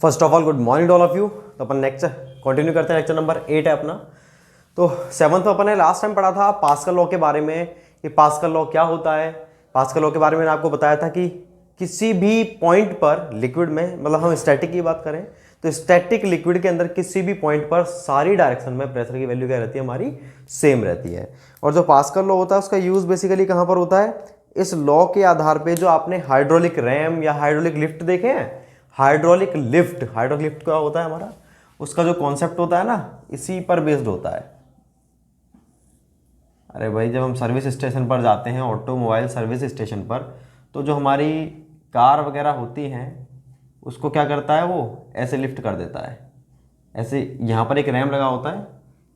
First of all good morning all of you. तो अपन next continue करते हैं, lecture number 8 है अपना। तो 7th में अपन ने लास्ट टाइम पढ़ा था पास्कल लॉ के बारे में कि पास्कल लॉ क्या होता है। पास्कल लॉ के बारे में मैंने आपको बताया था कि किसी भी पॉइंट पर लिक्विड में, मतलब हम स्टैटिक की बात करें तो स्टैटिक लिक्विड के अंदर किसी भी पॉइंट पर सारी डायरेक्शन में प्रेशर की वैल्यू क्या रहती है, हमारी सेम रहती है। और जो पास्कल लॉ होता है उसका यूज बेसिकली कहाँ पर होता है, इस लॉ के आधार पे जो आपने हाइड्रोलिक रैम या हाइड्रोलिक लिफ्ट देखे हैं, हाइड्रोलिक लिफ्ट क्या होता है हमारा, उसका जो कॉन्सेप्ट होता है ना, इसी पर बेस्ड होता है। अरे भाई, जब हम सर्विस स्टेशन पर जाते हैं, ऑटोमोबाइल सर्विस स्टेशन पर, तो जो हमारी कार वगैरह होती हैं उसको क्या करता है, वो ऐसे लिफ्ट कर देता है। ऐसे यहाँ पर एक रैम लगा होता है,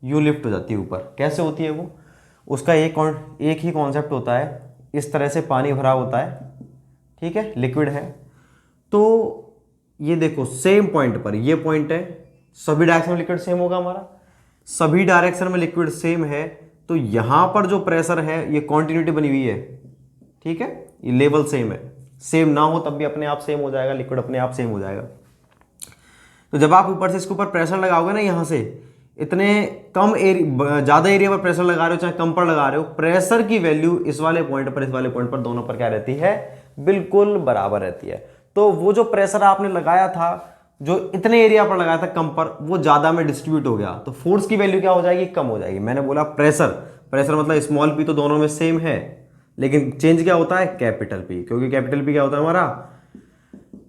यूँ लिफ्ट हो जाती है ऊपर। कैसे होती है वो, उसका एक ही कॉन्सेप्ट होता है। इस तरह से पानी भरा होता है, ठीक है, लिक्विड है। तो ये देखो सेम पॉइंट पर, ये पॉइंट है, सभी डायरेक्शन में लिक्विड सेम होगा हमारा, सभी डायरेक्शन में लिक्विड सेम है। तो यहां पर जो प्रेशर है ये कॉन्टिन्यूटी बनी हुई है, ठीक है, ये लेवल सेम है। सेम ना हो तब भी अपने आप सेम हो जाएगा, लिक्विड अपने आप सेम हो जाएगा। तो जब आप ऊपर से इसके ऊपर प्रेशर लगाओगे ना, यहां से इतने कम एरिया, ज्यादा एरिया पर प्रेशर लगा रहे हो चाहे कम पर लगा रहे हो, प्रेशर की वैल्यू इस वाले पॉइंट पर, इस वाले पॉइंट पर, दोनों पर क्या रहती है, बिल्कुल बराबर रहती है। तो वो जो प्रेशर आपने लगाया था, जो इतने एरिया पर लगाया था कम पर, वो ज्यादा में डिस्ट्रीब्यूट हो गया, तो फोर्स की वैल्यू क्या हो जाएगी, कम हो जाएगी। मैंने बोला प्रेशर मतलब स्मॉल पी तो दोनों में सेम है, लेकिन चेंज क्या होता है, कैपिटल पी, क्योंकि कैपिटल पी क्या होता है हमारा,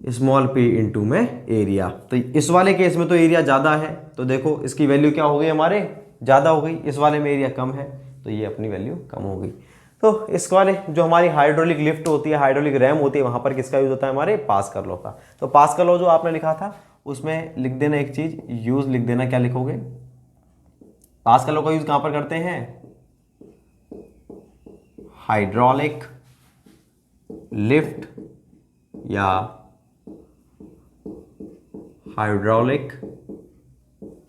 स्मॉल पी इंटू में एरिया। तो इस वाले केस में तो एरिया ज़्यादा है, तो देखो इसकी वैल्यू क्या हो गई हमारे, ज़्यादा हो गई। इस वाले में एरिया कम है, तो ये अपनी वैल्यू कम हो गई। तो इस वाले जो हमारी हाइड्रोलिक लिफ्ट होती है, हाइड्रोलिक रैम होती है, वहाँ पर किसका यूज होता है, हमारे पास्कल लॉ का। तो पास्कल लॉ जो आपने लिखा था उसमें लिख देना एक चीज़, यूज लिख देना, क्या लिखोगे, पास्कल लॉ का यूज कहाँ पर करते हैं, हाइड्रोलिक लिफ्ट या हाइड्रोलिक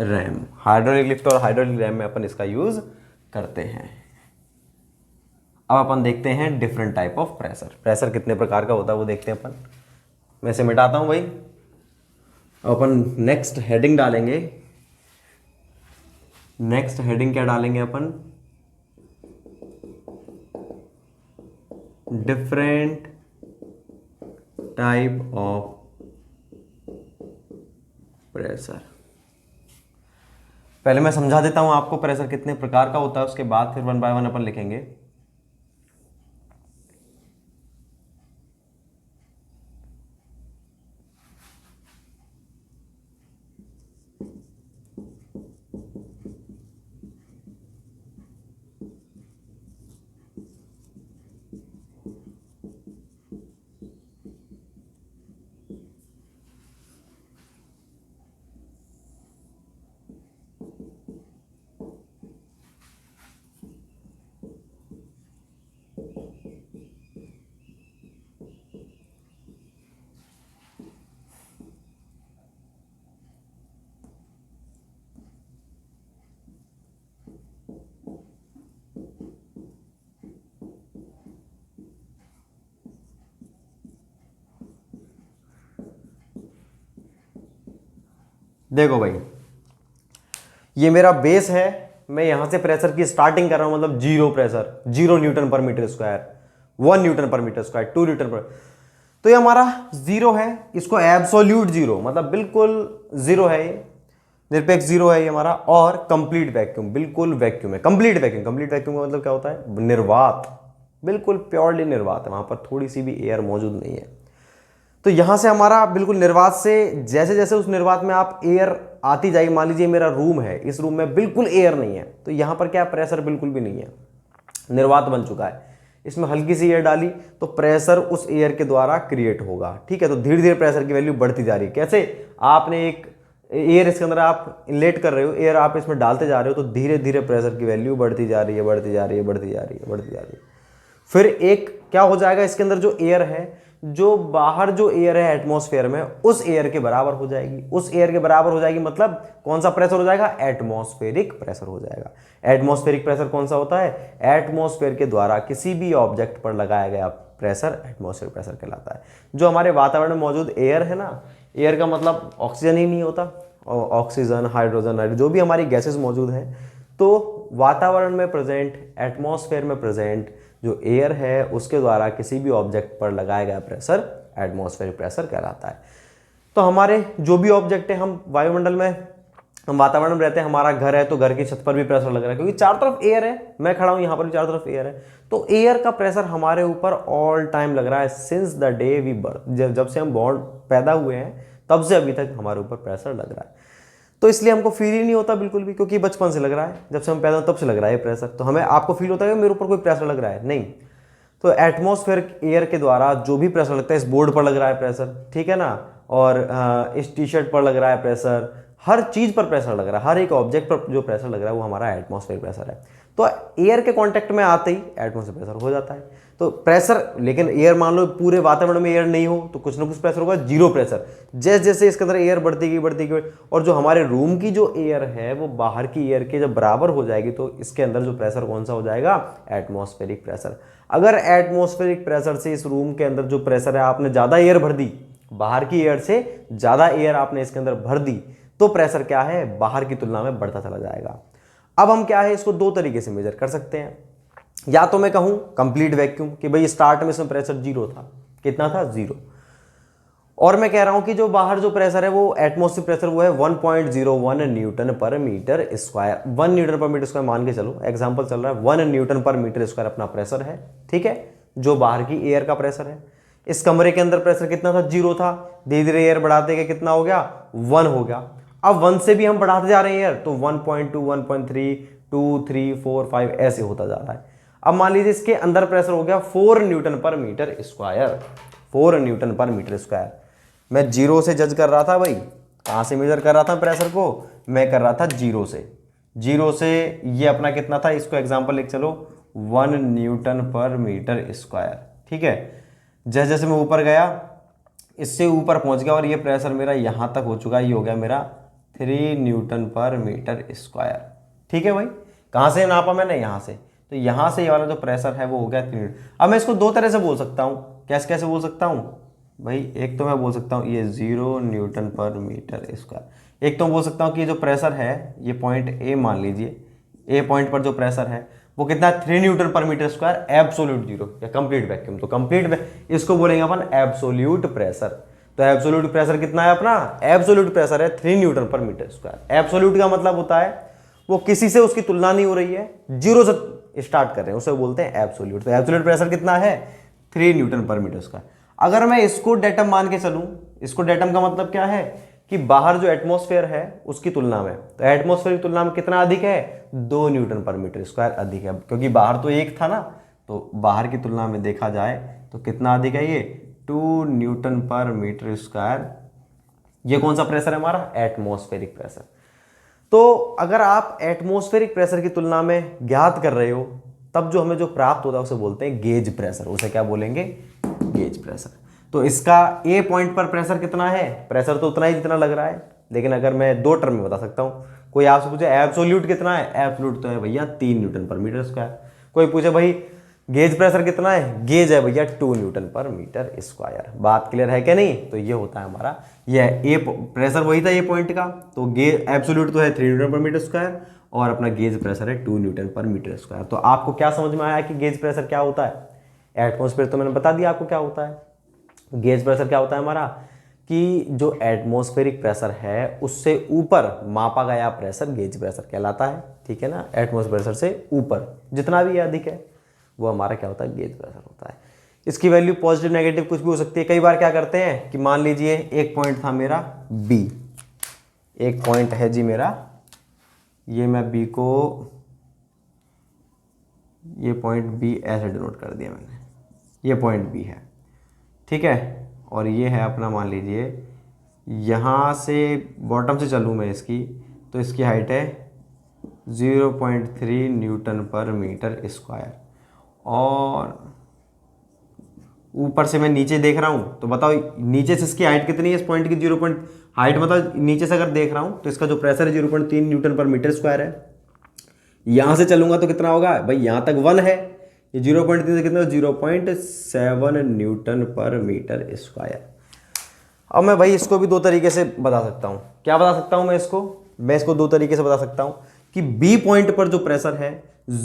रैम। हाइड्रोलिक लिफ्ट और हाइड्रोलिक रैम में अपन इसका यूज करते हैं। अब अपन देखते हैं different type of pressure. Pressure कितने प्रकार का होता है वो देखते हैं अपन। मैं इसे मिटाता हूं भाई। अब अपन नेक्स्ट हेडिंग डालेंगे। नेक्स्ट हेडिंग क्या डालेंगे अपन, डिफरेंट टाइप ऑफ प्रेशर। पहले मैं समझा देता हूं आपको प्रेशर कितने प्रकार का होता है, उसके बाद फिर 1 बाय 1 अपन लिखेंगे। देखो भाई, ये मेरा बेस है, मैं यहां से प्रेशर की स्टार्टिंग कर रहा हूं, मतलब zero pressure, 0 Newton per metre square, 1 Newton per metre square, 2 newton पर। तो ये हमारा जीरो है, इसको एब्सोल्यूट जीरो, मतलब बिल्कुल जीरो है, ये निरपेक्ष जीरो है ये हमारा। और कंप्लीट वैक्यूम, बिल्कुल वैक्यूम है, कंप्लीट वैक्यूम। कंप्लीट वैक्यूम का मतलब क्या होता है, निर्वात, बिल्कुल प्योरली निर्वात है, वहां पर थोड़ी सी भी एयर मौजूद नहीं है। तो यहां से हमारा बिल्कुल निर्वात से, जैसे जैसे उस निर्वात में आप एयर आती जाएगी, मान लीजिए मेरा रूम है, इस रूम में बिल्कुल एयर नहीं है, तो यहां पर क्या प्रेशर बिल्कुल भी नहीं है, निर्वात बन चुका है। इसमें हल्की सी एयर डाली तो प्रेशर उस एयर के द्वारा क्रिएट होगा, ठीक है। तो धीरे धीरे प्रेशर की वैल्यू बढ़ती जा रही है। कैसे, आपने एक एयर इसके अंदर आप इनलेट कर रहे हो, एयर आप इसमें डालते जा रहे हो, तो धीरे धीरे प्रेशर की वैल्यू बढ़ती जा रही है, बढ़ती जा रही है, बढ़ती जा रही है, बढ़ती जा रही है। फिर एक क्या हो जाएगा, इसके अंदर जो एयर है, जो बाहर जो एयर है एटमॉस्फेयर में, उस एयर के बराबर हो जाएगी। उस एयर के बराबर हो जाएगी मतलब कौन सा प्रेशर हो जाएगा, एटमॉस्फेरिक प्रेशर हो जाएगा। एटमॉस्फेरिक प्रेशर कौन सा होता है, एटमॉस्फेयर के द्वारा किसी भी ऑब्जेक्ट पर लगाया गया प्रेशर एटमॉस्फेरिक प्रेशर कहलाता है। जो हमारे वातावरण में मौजूद एयर है ना, एयर का मतलब ऑक्सीजन ही नहीं होता, और ऑक्सीजन, हाइड्रोजन, नाइट्रोजन जो भी हमारी गैसेस मौजूद हैं, तो वातावरण में प्रेजेंट, एटमॉस्फेयर में प्रेजेंट जो एयर है उसके द्वारा किसी भी ऑब्जेक्ट पर लगाया गया प्रेशर एटमॉस्फेरिक प्रेशर कहलाता है। तो हमारे जो भी ऑब्जेक्ट है, हम वायुमंडल में, हम वातावरण में रहते हैं, हमारा घर है तो घर की छत पर भी प्रेशर लग रहा है क्योंकि चारों तरफ एयर है, मैं खड़ा हूं यहां पर भी चारों तरफ एयर है, तो एयर का प्रेशर हमारे ऊपर ऑल टाइम लग रहा है since the day we birth, जब से हम बॉर्न पैदा हुए हैं तब से अभी तक हमारे ऊपर प्रेशर लग रहा है। तो इसलिए हमको फील ही नहीं होता बिल्कुल भी, क्योंकि बचपन से लग रहा है, जब से हम पैदा हुए तब से लग रहा है प्रेशर। तो हमें, आपको फील होता है कि मेरे ऊपर कोई प्रेशर लग रहा है? नहीं। तो एटमॉस्फेयर एयर के द्वारा जो भी प्रेशर लगता है, इस बोर्ड पर लग रहा है प्रेशर, ठीक है ना, और इस टी शर्ट पर लग रहा है प्रेशर, हर चीज पर प्रेशर लग रहा है, हर एक ऑब्जेक्ट पर जो प्रेशर लग रहा है वो हमारा एटमॉस्फेयर प्रेशर है। तो एयर के कांटेक्ट में आते ही एटमॉस्फेयर प्रेशर हो जाता है। तो प्रेशर, लेकिन एयर, मान लो पूरे वातावरण में एयर नहीं हो तो कुछ ना कुछ प्रेशर होगा, जीरो प्रेशर। जैसे जैसे इसके अंदर एयर बढ़ती गई, और जो हमारे रूम की जो एयर है वो बाहर की एयर के जब बराबर हो जाएगी तो इसके अंदर जो प्रेशर कौन सा हो जाएगा? Atmospheric pressure. अगर एटमॉस्फेरिक प्रेशर से इस रूम के अंदर जो प्रेशर है, आपने ज्यादा एयर भर दी, बाहर की एयर से ज्यादा एयर आपने इसके अंदर भर दी, तो प्रेशर क्या है? बाहर की तुलना में बढ़ता चला जाएगा। अब हम क्या है, इसको दो तरीके से मेजर कर सकते हैं। या तो मैं कहूं कंप्लीट वैक्यूम, कि भाई स्टार्ट में इसमें प्रेशर जीरो था, कितना था? जीरो। और मैं कह रहा हूं कि जो बाहर जो प्रेशर है वो एटमॉस्फेरिक प्रेशर वो है 1.01 Newton per metre square. 1 Newton per metre square मान के चलो, एग्जांपल चल रहा है, 1 न्यूटन पर मीटर स्क्वायर अपना प्रेशर है, ठीक है, जो बाहर की एयर का प्रेशर है। इस कमरे के अंदर प्रेशर कितना था? जीरो था। धीरे धीरे एयर बढ़ाते गए, कितना हो गया? 1 हो गया। अब 1 से भी हम बढ़ाते जा रहे हैं एयर, तो 1.2, 1.3, 2, 3, 4, 5 ऐसे होता जा रहा है। अब मान लीजिए इसके अंदर प्रेशर हो गया 4 Newton per metre square, 4 Newton per metre square. मैं जीरो से जज कर रहा था भाई, कहां से मेजर कर रहा था प्रेशर को? मैं कर रहा था जीरो से। जीरो से ये अपना कितना था, इसको एग्जांपल लिख चलो, 1 न्यूटन पर मीटर स्क्वायर, ठीक है। जैसे जैसे मैं ऊपर गया, इससे ऊपर पहुंच गया और ये प्रेशर मेरा यहां तक हो चुका है, ये हो गया मेरा 3 न्यूटन पर मीटर स्क्वायर, ठीक है भाई। कहां से नापा मैंने? यहां से। तो यहां से ये वाला जो प्रेशर है वो हो गया 3 न्यूटन। अब मैं इसको दो तरह से बोल सकता हूं। कैसे कैसे बोल सकता हूं भाई? एक तो मैं बोल सकता हूं ये 0 न्यूटन पर मीटर स्क्वायर। एक तो बोल सकता हूं कि ये जो प्रेशर है, ये पॉइंट ए मान लीजिए, ए पॉइंट पर जो प्रेशर है वो कितना है? 3 Newton per metre square, absolute zero या कंप्लीट वैक्यूम। तो कंप्लीट इसको बोलेंगे अपन एब्सोल्यूट प्रेशर। तो एब्सोल्यूट प्रेशर कितना है अपना? एब्सोल्यूट प्रेशर है 3 Newton per metre square. Absolute का मतलब होता है वो किसी से उसकी तुलना नहीं हो रही है, जीरो से स्टार्ट कर रहे हैं, उसे बोलते हैं एब्सोल्यूट। तो एब्सोल्यूट प्रेशर कितना है? 3 न्यूटन पर मीटर स्क्वायर। अगर मैं इसको डेटम मान के चलूं, इसको डेटम का मतलब क्या है कि बाहर जो एटमॉस्फेयर है उसकी तुलना में, तो एटमॉस्फेयर की तुलना में कितना अधिक है? 2 न्यूटन पर मीटर स्क्वायर अधिक है, क्योंकि बाहर तो एक था ना, तो बाहर की तुलना में देखा जाए तो कितना अधिक है ये? 2 न्यूटन पर मीटर स्क्वायर। ये कौन सा प्रेशर है हमारा? Atmospheric pressure. तो अगर आप एटमॉस्फेरिक प्रेशर की तुलना में ज्ञात कर रहे हो, तब जो हमें जो प्राप्त होता है उसे बोलते हैं गेज प्रेशर। उसे क्या बोलेंगे? Gauge pressure. तो इसका ए पॉइंट पर प्रेशर कितना है? प्रेशर तो उतना ही जितना लग रहा है, लेकिन अगर मैं दो टर्म में बता सकता हूं। कोई आपसे पूछे एब्सोल्यूट कितना है? एब्सोल्यूट तो है भैया 3 न्यूटन पर मीटर स्क्वायर। कोई पूछे भाई गेज प्रेशर कितना है? गेज है भैया 2 न्यूटन पर मीटर स्क्वायर। बात क्लियर है क्या नहीं? तो ये होता है हमारा, ये ए प्रेशर वही था ए पॉइंट का, तो गेज एब्सोल्यूट तो है 3 न्यूटन पर मीटर स्क्वायर और अपना गेज प्रेशर है 2 न्यूटन पर मीटर स्क्वायर। तो आपको क्या समझ में आया कि गेज प्रेशर क्या होता है? एटमॉस्फेयर तो मैंने बता दिया आपको क्या होता है। गेज प्रेशर क्या होता है हमारा? कि जो एटमॉस्फेरिक प्रेशर है उससे ऊपर मापा गया प्रेशर गेज प्रेशर कहलाता है, ठीक है ना। एटमॉस्फेरिक प्रेशर से ऊपर जितना भी अधिक है वो हमारा क्या होता है? गेज प्रेशर होता है। इसकी वैल्यू पॉजिटिव नेगेटिव कुछ भी हो सकती है। कई बार क्या करते हैं कि मान लीजिए एक पॉइंट था मेरा बी, एक पॉइंट है जी मेरा, ये मैं बी को, ये पॉइंट बी ऐसे डिनोट कर दिया मैंने, ये पॉइंट बी है, ठीक है। और ये है अपना, मान लीजिए यहाँ से बॉटम से चलूँ मैं इसकी, तो इसकी हाइट है 0.3 न्यूटन पर मीटर स्क्वायर। और ऊपर से मैं नीचे देख रहा हूँ, तो बताओ नीचे से इसकी हाइट कितनी है? इस पॉइंट की 0. हाइट मतलब नीचे से अगर देख रहा हूँ तो इसका जो प्रेशर है 0.3 न्यूटन पर मीटर स्क्वायर है। यहाँ से चलूंगा तो कितना होगा भाई? यहाँ तक 1 है, ये 0.3 से कितना? 0.7 न्यूटन पर मीटर स्क्वायर। अब मैं भाई इसको भी दो तरीके से बता सकता हूँ। क्या बता सकता हूँ मैं इसको दो तरीके से बता सकता हूँ कि बी पॉइंट पर जो प्रेशर है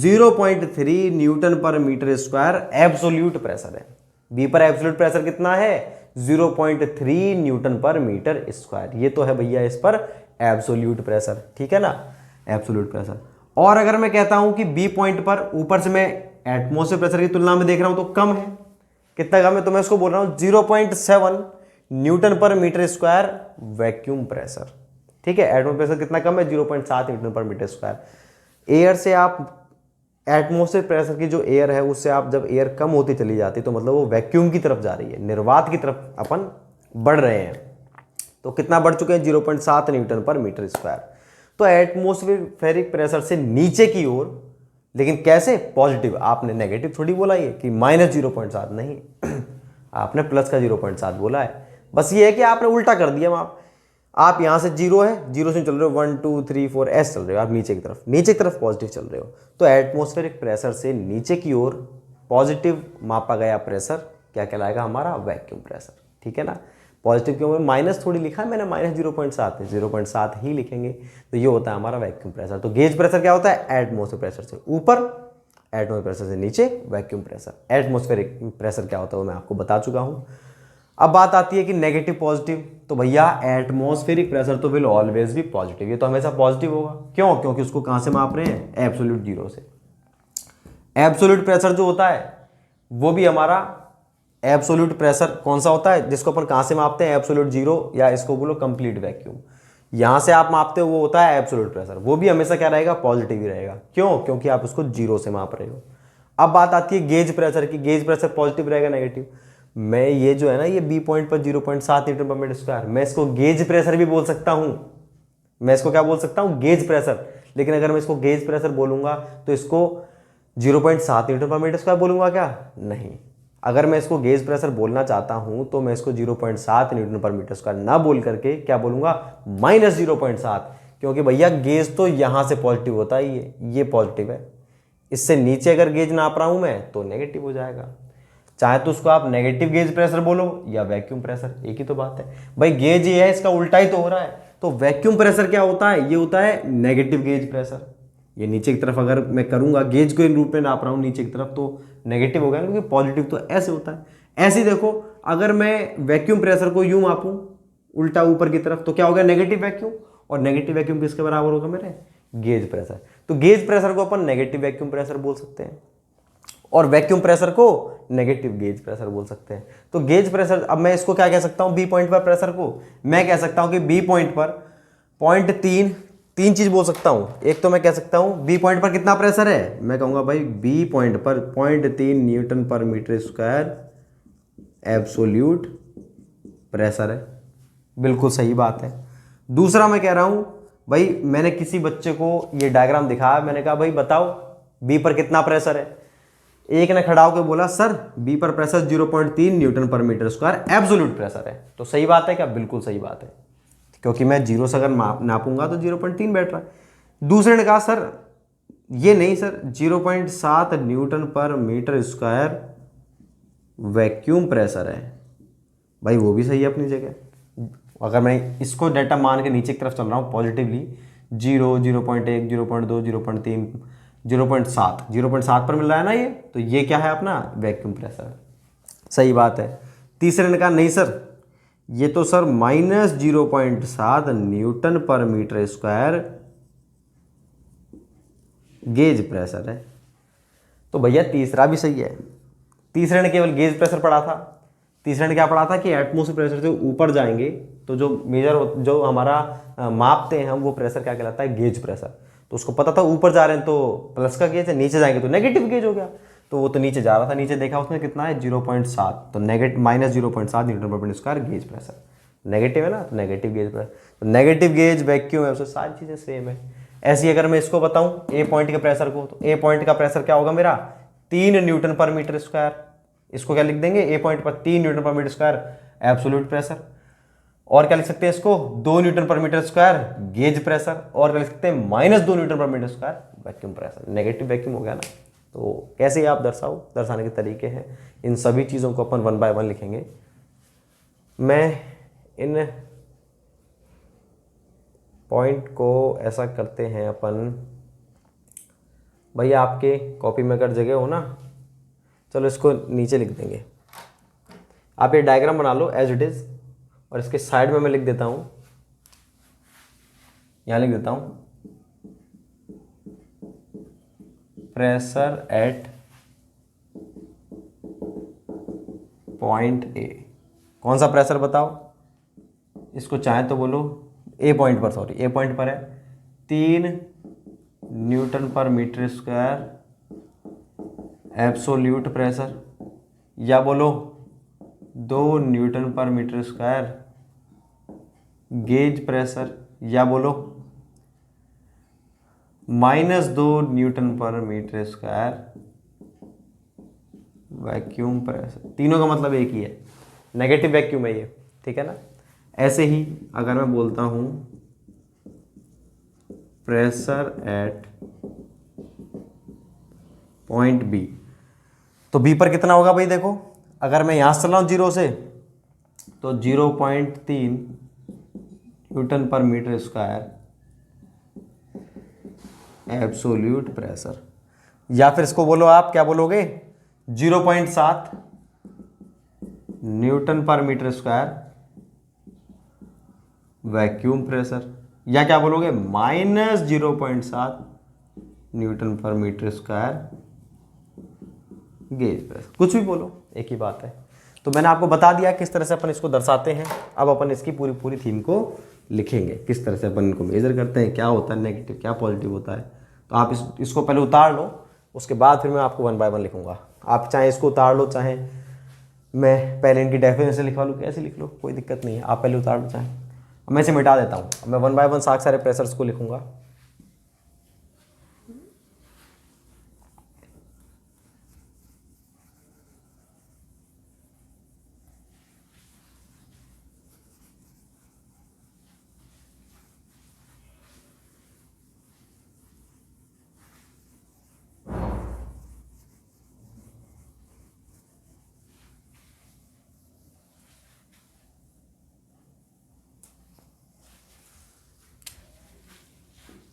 0.3 Newton per metre square absolute pressure है। बी पर एब्सोल्यूट प्रेशर कितना है? 0.3 न्यूटन पर मीटर स्क्वायर। ये तो है भैया इस पर एब्सोल्यूट प्रेशर, ठीक है ना, एब्सोल्यूट प्रेशर। और अगर मैं कहता हूं कि बी पॉइंट पर ऊपर से मैं एटमॉस्फेयर प्रेशर की तुलना में देख रहा हूं तो कम है, कितना कम है? तो मैं उसको बोल रहा हूं 0.7 newton per metre square vacuum pressure, ठीक है। एटमॉस्फेयर प्रेशर कितना कम है? 0.7 newton per metre square. Air से आप एटमॉस्फेयर प्रेशर की जो एयर है उससे आप जब एयर कम होती चली जाती है तो मतलब वो वैक्यूम की तरफ जा रही है, निर्वात की तरफ अपन बढ़ रहे हैं। तो कितना बढ़ चुके हैं? 0.7 न्यूटन पर मीटर स्क्वायर। तो एटमॉस्फेरिक प्रेशर से नीचे की ओर, लेकिन कैसे? पॉजिटिव। आपने नेगेटिव थोड़ी बोला ये कि -0.7, नहीं आपने प्लस का 0.7 बोला है। बस ये है कि आपने उल्टा कर दिया। आप यहां से 0 है, 0 से चल रहे हो 1 2 3 4 ऐसे चल रहे हो आप नीचे की तरफ पॉजिटिव चल रहे हो। तो एटमॉस्फेरिक प्रेशर से नीचे की ओर पॉजिटिव मापा गया प्रेशर क्या कहलाएगा? हमारा वैक्यूम प्रेशर, ठीक है ना। पॉजिटिव क्यों? माइनस थोड़ी लिखा है मैंने, -0.7 है, 0.7 ही लिखेंगे। तो ये होता है हमारा वैक्यूम प्रेशर। तो गेज प्रेशर क्या होता है? एटमॉस्फेयर प्रेशर से ऊपर, एटमॉस्फेयर प्रेशर से नीचे वैक्यूम प्रेशर। एटमॉस्फेरिक प्रेशर क्या होता है वो मैं आपको बता चुका हूं। अब बात आती है कि नेगेटिव पॉजिटिव। तो भैया एटमॉस्फेरिक प्रेशर तो विल ऑलवेज भी पॉजिटिव, ये तो हमेशा पॉजिटिव होगा। क्यों? क्योंकि उसको कहां से माप रहे हैं? एब्सोल्यूट जीरो से। एब्सोल्यूट प्रेशर जो होता है वो भी हमारा एब्सोल्यूट प्रेशर कौन सा होता है जिसको अपन कहां से मापते हैं? एब्सोल्यूट जीरो, या इसको बोलो कंप्लीट वैक्यूम। यहां से आप मापते हो वो होता है एब्सोल्यूट प्रेशर, वो भी हमेशा क्या रहेगा? पॉजिटिव ही रहेगा। क्यों? क्योंकि आप उसको जीरो से माप रहे हो। अब बात आती है गेज प्रेशर की। गेज प्रेशर पॉजिटिव रहेगा नेगेटिव? मैं ये जो है ना, ये बी पॉइंट पर 0.7 न्यूटन पर मीटर स्क्वायर, मैं इसको गेज प्रेशर भी बोल सकता हूं। मैं इसको क्या बोल सकता हूं? Gauge pressure. लेकिन अगर मैं इसको गेज प्रेशर बोलूंगा तो इसको 0.7 न्यूटन पर मीटर स्क्वायर बोलूंगा क्या? नहीं। अगर मैं इसको गेज प्रेशर बोलना चाहता हूं तो मैं इसको 0.7 न्यूटन पर मीटर स्क्वायर ना बोल करके क्या बोलूंगा? -0.7। क्योंकि भैया गेज तो यहां से पॉजिटिव होता ही है, ये पॉजिटिव है। इससे नीचे अगर गेज नाप रहा हूं मैं तो नेगेटिव हो जाएगा। चाहे तो उसको आप नेगेटिव गेज प्रेशर बोलो या वैक्यूम प्रेशर, एक ही तो बात है भाई। गेज ये है, इसका उल्टा ही तो हो रहा है। तो वैक्यूम प्रेशर क्या होता है? ये होता है नेगेटिव गेज प्रेशर। ये नीचे की तरफ अगर मैं करूंगा, गेज को इन रूप में नाप रहा हूं नीचे की तरफ, तो नेगेटिव हो गया, क्योंकि पॉजिटिव तो ऐसे होता है। ऐसे ही देखो, अगर मैं वैक्यूम प्रेशर को यूं मापूं उल्टा ऊपर की तरफ तो क्या हो गया? Negative vacuum. और नेगेटिव वैक्यूम किसके बराबर होगा मेरे? Gauge pressure. तो गेज प्रेशर को अपन नेगेटिव वैक्यूम प्रेशर बोल सकते हैं और वैक्यूम प्रेशर को नेगेटिव गेज प्रेशर बोल सकते हैं। तो गेज प्रेशर, अब मैं इसको क्या कह सकता हूं? बी पॉइंट पर प्रेशर को मैं कह सकता हूं कि बी पॉइंट पर 0.3, तीन चीज बोल सकता हूं। एक तो मैं कह सकता हूं बी पॉइंट पर कितना प्रेशर है, मैं कहूंगा भाई बी पॉइंट पर 0.3 Newton per metre square absolute pressure है। बिल्कुल सही बात है। दूसरा मैं कह रहा हूं भाई, मैंने किसी बच्चे को ये डायग्राम दिखाया, मैंने कहा भाई बताओ बी पर कितना प्रेशर है। एक ने खड़ा होकर बोला सर बी पर pressure 0.3 Newton per metre square absolute pressure है। तो सही बात है क्या? बिल्कुल सही बात है, क्योंकि मैं जीरो से अगर नापूंगा तो 0.3 बैठ रहा है। दूसरे ने कहा सर ये नहीं sir, 0.7 newton per metre square vacuum pressure है। भाई वो भी सही है अपनी जगह। अगर मैं इसको डेटा मान के नीचे की तरफ चल रहा हूँ पॉजिटिवली, 0, 0.1, 0.2, 0.3, 0.7 पर मिल रहा है ना ये, तो ये क्या है अपना? Vacuum pressure. सही बात है। तीसरे ने कहा नहीं सर, ये तो sir -0.7 newton per metre square gauge pressure है। तो भैया तीसरा भी सही है। तीसरे ने केवल गेज प्रेशर पढ़ा था। तीसरे ने क्या पढ़ा था कि एटमॉस्फेयर प्रेशर से ऊपर जाएंगे तो जो जो हमारा मापते हैं हम, वो प्रेशर क्या कहलाता है? Gauge pressure. तो उसको पता था ऊपर जा रहे हैं तो प्लस का गेज है, नीचे जाएंगे तो नेगेटिव गेज हो गया। तो वो तो नीचे जा रहा था, नीचे देखा उसने कितना है? 0.7। तो -0.7 newton per metre square gauge pressure. Negative है ना, तो नेगेटिव गेज प्रेशर। तो नेगेटिव गेज वैक्यूम है, उससे सारी चीज़ें सेम है। ऐसी अगर मैं इसको बताऊं ए पॉइंट के प्रेशर को, तो ए पॉइंट का प्रेशर क्या होगा मेरा? 3 न्यूटन पर मीटर स्क्वायर। इसको क्या लिख देंगे? ए पॉइंट पर 3 Newton per metre square absolute pressure. और क्या लिख सकते हैं इसको? 2 newton per metre square gauge pressure. और क्या लिख सकते हैं? -2 newton per metre square vacuum pressure. Negative vacuum हो गया ना। तो कैसे आप दर्शाने के तरीके हैं। इन सभी चीज़ों को अपन 1 बाय 1 लिखेंगे। मैं इन पॉइंट को ऐसा करते हैं अपन, भैया आपके कॉपी में अगर जगह हो ना, चलो इसको नीचे लिख देंगे। आप ये डायग्राम बना लो एज इट इज़, और इसके साइड में मैं लिख देता हूँ, यहाँ लिख देता हूँ प्रेशर एट पॉइंट ए। कौन सा प्रेशर बताओ, इसको चाहे तो बोलो ए पॉइंट पर, सॉरी ए पॉइंट पर है 3 Newton per metre square absolute pressure, या बोलो 2 newton per metre square gauge pressure, या बोलो -2 newton per metre square vacuum pressure. तीनों का मतलब एक ही है, नेगेटिव वैक्यूम है ये, ठीक है ना। ऐसे ही अगर मैं बोलता हूं प्रेशर एट पॉइंट बी, तो बी पर कितना होगा भाई, देखो अगर मैं यहां से चल रहा हूं 0 से, तो 0.3 Newton per metre square absolute pressure, या फिर इसको बोलो आप क्या बोलोगे 0.7 newton per metre square vacuum pressure, या क्या बोलोगे -0.7 newton per metre square gauge pressure. कुछ भी बोलो, एक ही बात है। तो मैंने आपको बता दिया किस तरह से अपन इसको दर्शाते हैं। अब अपन इसकी पूरी पूरी थीम को लिखेंगे, किस तरह से अपन इनको मेजर करते हैं, क्या होता है नेगेटिव, क्या पॉजिटिव होता है। तो आप इसको पहले उतार लो, उसके बाद फिर मैं आपको 1 बाय 1 लिखूंगा। आप चाहे इसको उतार लो, चाहे मैं पहले इनकी डेफिनेशन लिखवा लूँ, कैसे लिख लो, कोई दिक्कत नहीं है। आप पहले उतार लो चाहे, मैं इसे मिटा देता हूँ। मैं 1 बाय 1 सारे प्रेशर्स को लिखूंगा।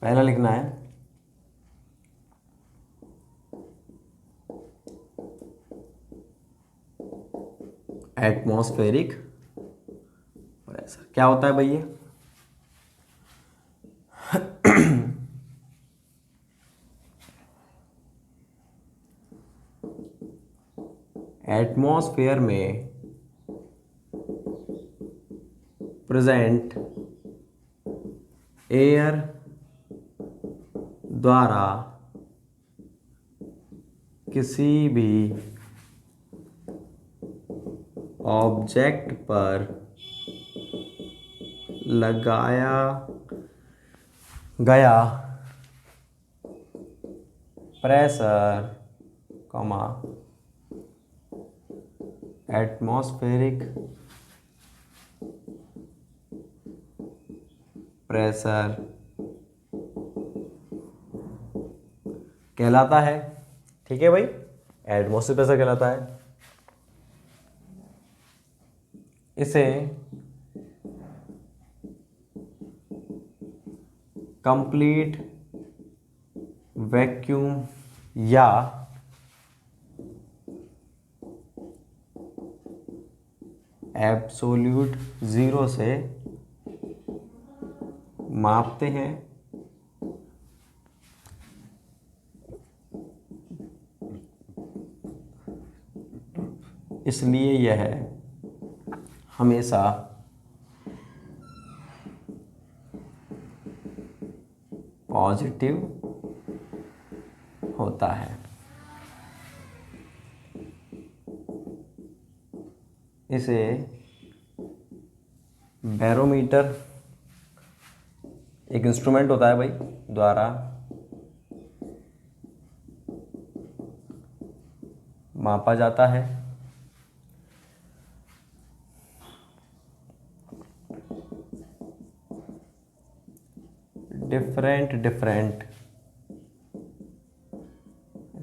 पहला लिखना है एटमॉस्फेरिक प्रेशर। क्या होता है भैया, एटमॉस्फेयर में प्रेजेंट एयर द्वारा किसी भी ऑब्जेक्ट पर लगाया गया प्रेशर, एटमॉस्फेरिक प्रेशर कहलाता है। ठीक है भाई, एटमॉस्फेरिक प्रेशर कहलाता है। इसे कंप्लीट वैक्यूम या एब्सोल्यूट जीरो से मापते हैं। इसलिए यह हमेशा पॉजिटिव होता है। इसे बैरोमीटर एक इंस्ट्रूमेंट होता है भाई, द्वारा मापा जाता है। डिफरेंट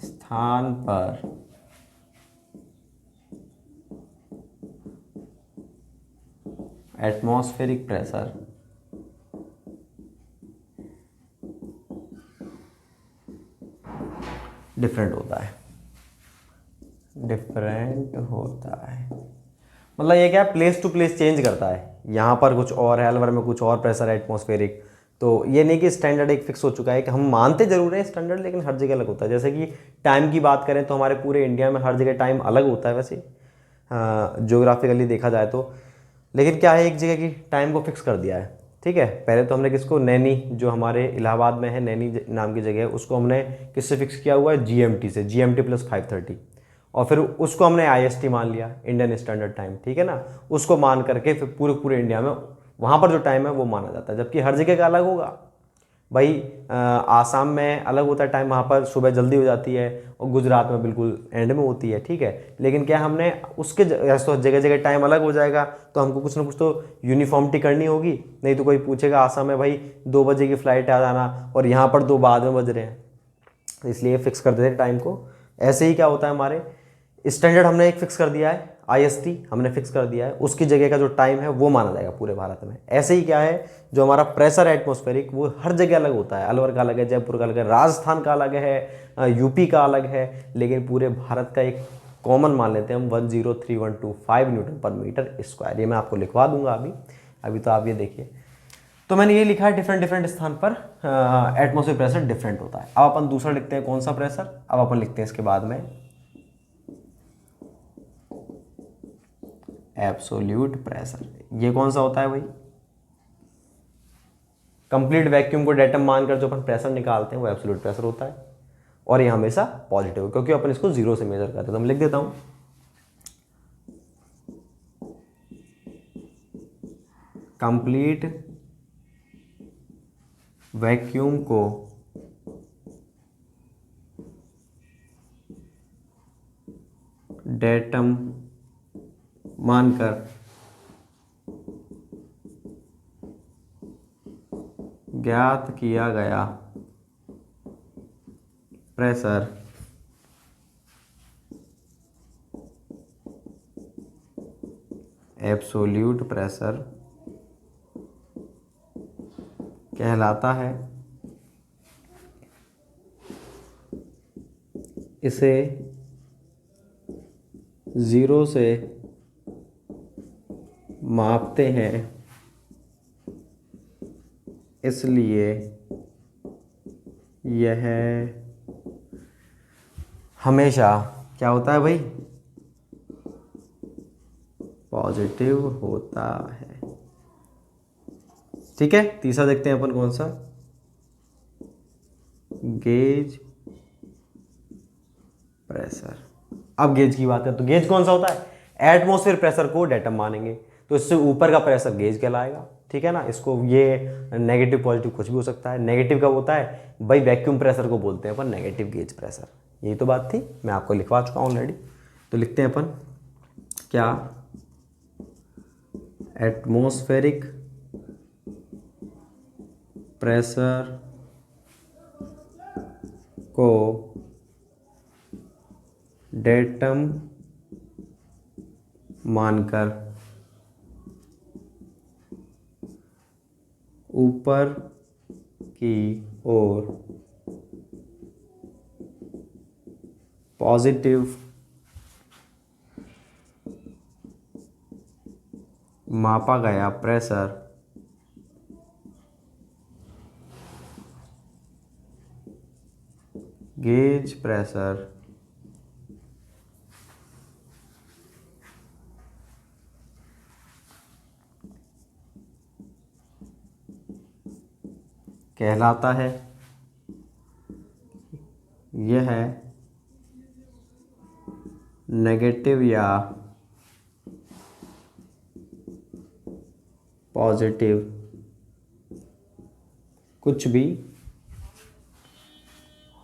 स्थान पर एटमॉस्फेरिक प्रेशर डिफरेंट होता है, डिफरेंट होता है। मतलब ये क्या है, प्लेस टू प्लेस चेंज करता है। यहाँ पर कुछ और है, अलवर में कुछ और प्रेशर है एटमॉस्फेरिक। तो ये नहीं कि स्टैंडर्ड एक फिक्स हो चुका है, कि हम मानते जरूर है स्टैंडर्ड, लेकिन हर जगह अलग होता है। जैसे कि टाइम की बात करें तो हमारे पूरे इंडिया में हर जगह टाइम अलग होता है वैसे, ज्योग्राफिकली देखा जाए तो। लेकिन क्या है, एक जगह की टाइम को फिक्स कर दिया है, ठीक है। पहले तो हमने किसको, नैनी, जो हमारे इलाहाबाद में है नैनी नाम की जगह है, उसको हमने किससे फिक्स किया हुआ है, जीएमटी से, जीएमटी प्लस 5:30। और फिर उसको हमने आईएसटी मान लिया, इंडियन स्टैंडर्ड टाइम, ठीक है ना। उसको मान करके फिर पूरे पूरे इंडिया में वहाँ पर जो टाइम है वो माना जाता है, जबकि हर जगह का अलग होगा भाई। आसाम में अलग होता है टाइम, वहाँ पर सुबह जल्दी हो जाती है, और गुजरात में बिल्कुल एंड में होती है, ठीक है। लेकिन क्या हमने उसके तो जगह जगह टाइम अलग हो जाएगा, तो हमको कुछ ना कुछ तो यूनिफॉर्मिटी करनी होगी। नहीं तो कोई पूछेगा आसाम में भाई 2 बजे की फ्लाइट आ जाना, और यहाँ पर 2 बाद में बज रहे हैं, इसलिए फिक्स कर देते हैं टाइम को। ऐसे ही क्या होता है, हमारे स्टैंडर्ड हमने एक फिक्स कर दिया है, आईएसटी हमने फिक्स कर दिया है, उसकी जगह का जो टाइम है वो माना जाएगा पूरे भारत में। ऐसे ही क्या है, जो हमारा प्रेशर है एटमॉस्फेरिक, वो हर जगह अलग होता है। अलवर का अलग है, जयपुर का अलग है, राजस्थान का अलग है, यूपी का अलग है, लेकिन पूरे भारत का एक कॉमन मान लेते हैं हम, 103.125 न्यूटन पर मीटर स्क्वायर। ये मैं आपको लिखवा दूंगा अभी। अभी तो आप ये देखिए, तो मैंने ये लिखा है डिफरेंट डिफरेंट स्थान पर एटमॉस्फेयर प्रेशर डिफरेंट होता है। अब अपन दूसरा लिखते हैं, कौन सा प्रेशर, अब अपन लिखते हैं इसके बाद में एब्सोल्यूट प्रेशर। ये कौन सा होता है भाई, कंप्लीट वैक्यूम को डेटम मानकर जो अपन प्रेशर निकालते हैं वो एब्सोल्यूट प्रेशर होता है। और ये हमेशा पॉजिटिव, क्योंकि अपन इसको 0 से मेजर करते हैं। तो मैं लिख देता हूं, कंप्लीट वैक्यूम को डेटम मानकर ज्ञात किया गया प्रेशर एब्सोल्यूट प्रेशर कहलाता है। इसे 0 से मापते हैं, इसलिए यह हमेशा क्या होता है भाई, पॉजिटिव होता है, ठीक है। तीसरा देखते हैं अपन कौन सा, गेज प्रेशर। अब गेज की बात है, तो गेज कौन सा होता है, एटमॉस्फेयर प्रेशर को डेटम मानेंगे, तो इससे ऊपर का प्रेशर गेज कहलाएगा, ठीक है ना। इसको ये नेगेटिव पॉजिटिव कुछ भी हो सकता है। नेगेटिव कब होता है भाई, वैक्यूम प्रेशर को बोलते हैं अपन नेगेटिव गेज प्रेशर। यही तो बात थी, मैं आपको लिखवा चुका हूँ ऑलरेडी। तो लिखते हैं अपन क्या, एटमॉस्फेरिक प्रेशर को डेटम मानकर ऊपर की ओर पॉजिटिव मापा गया प्रेशर गेज प्रेशर कहलाता है। यह नेगेटिव या पॉजिटिव कुछ भी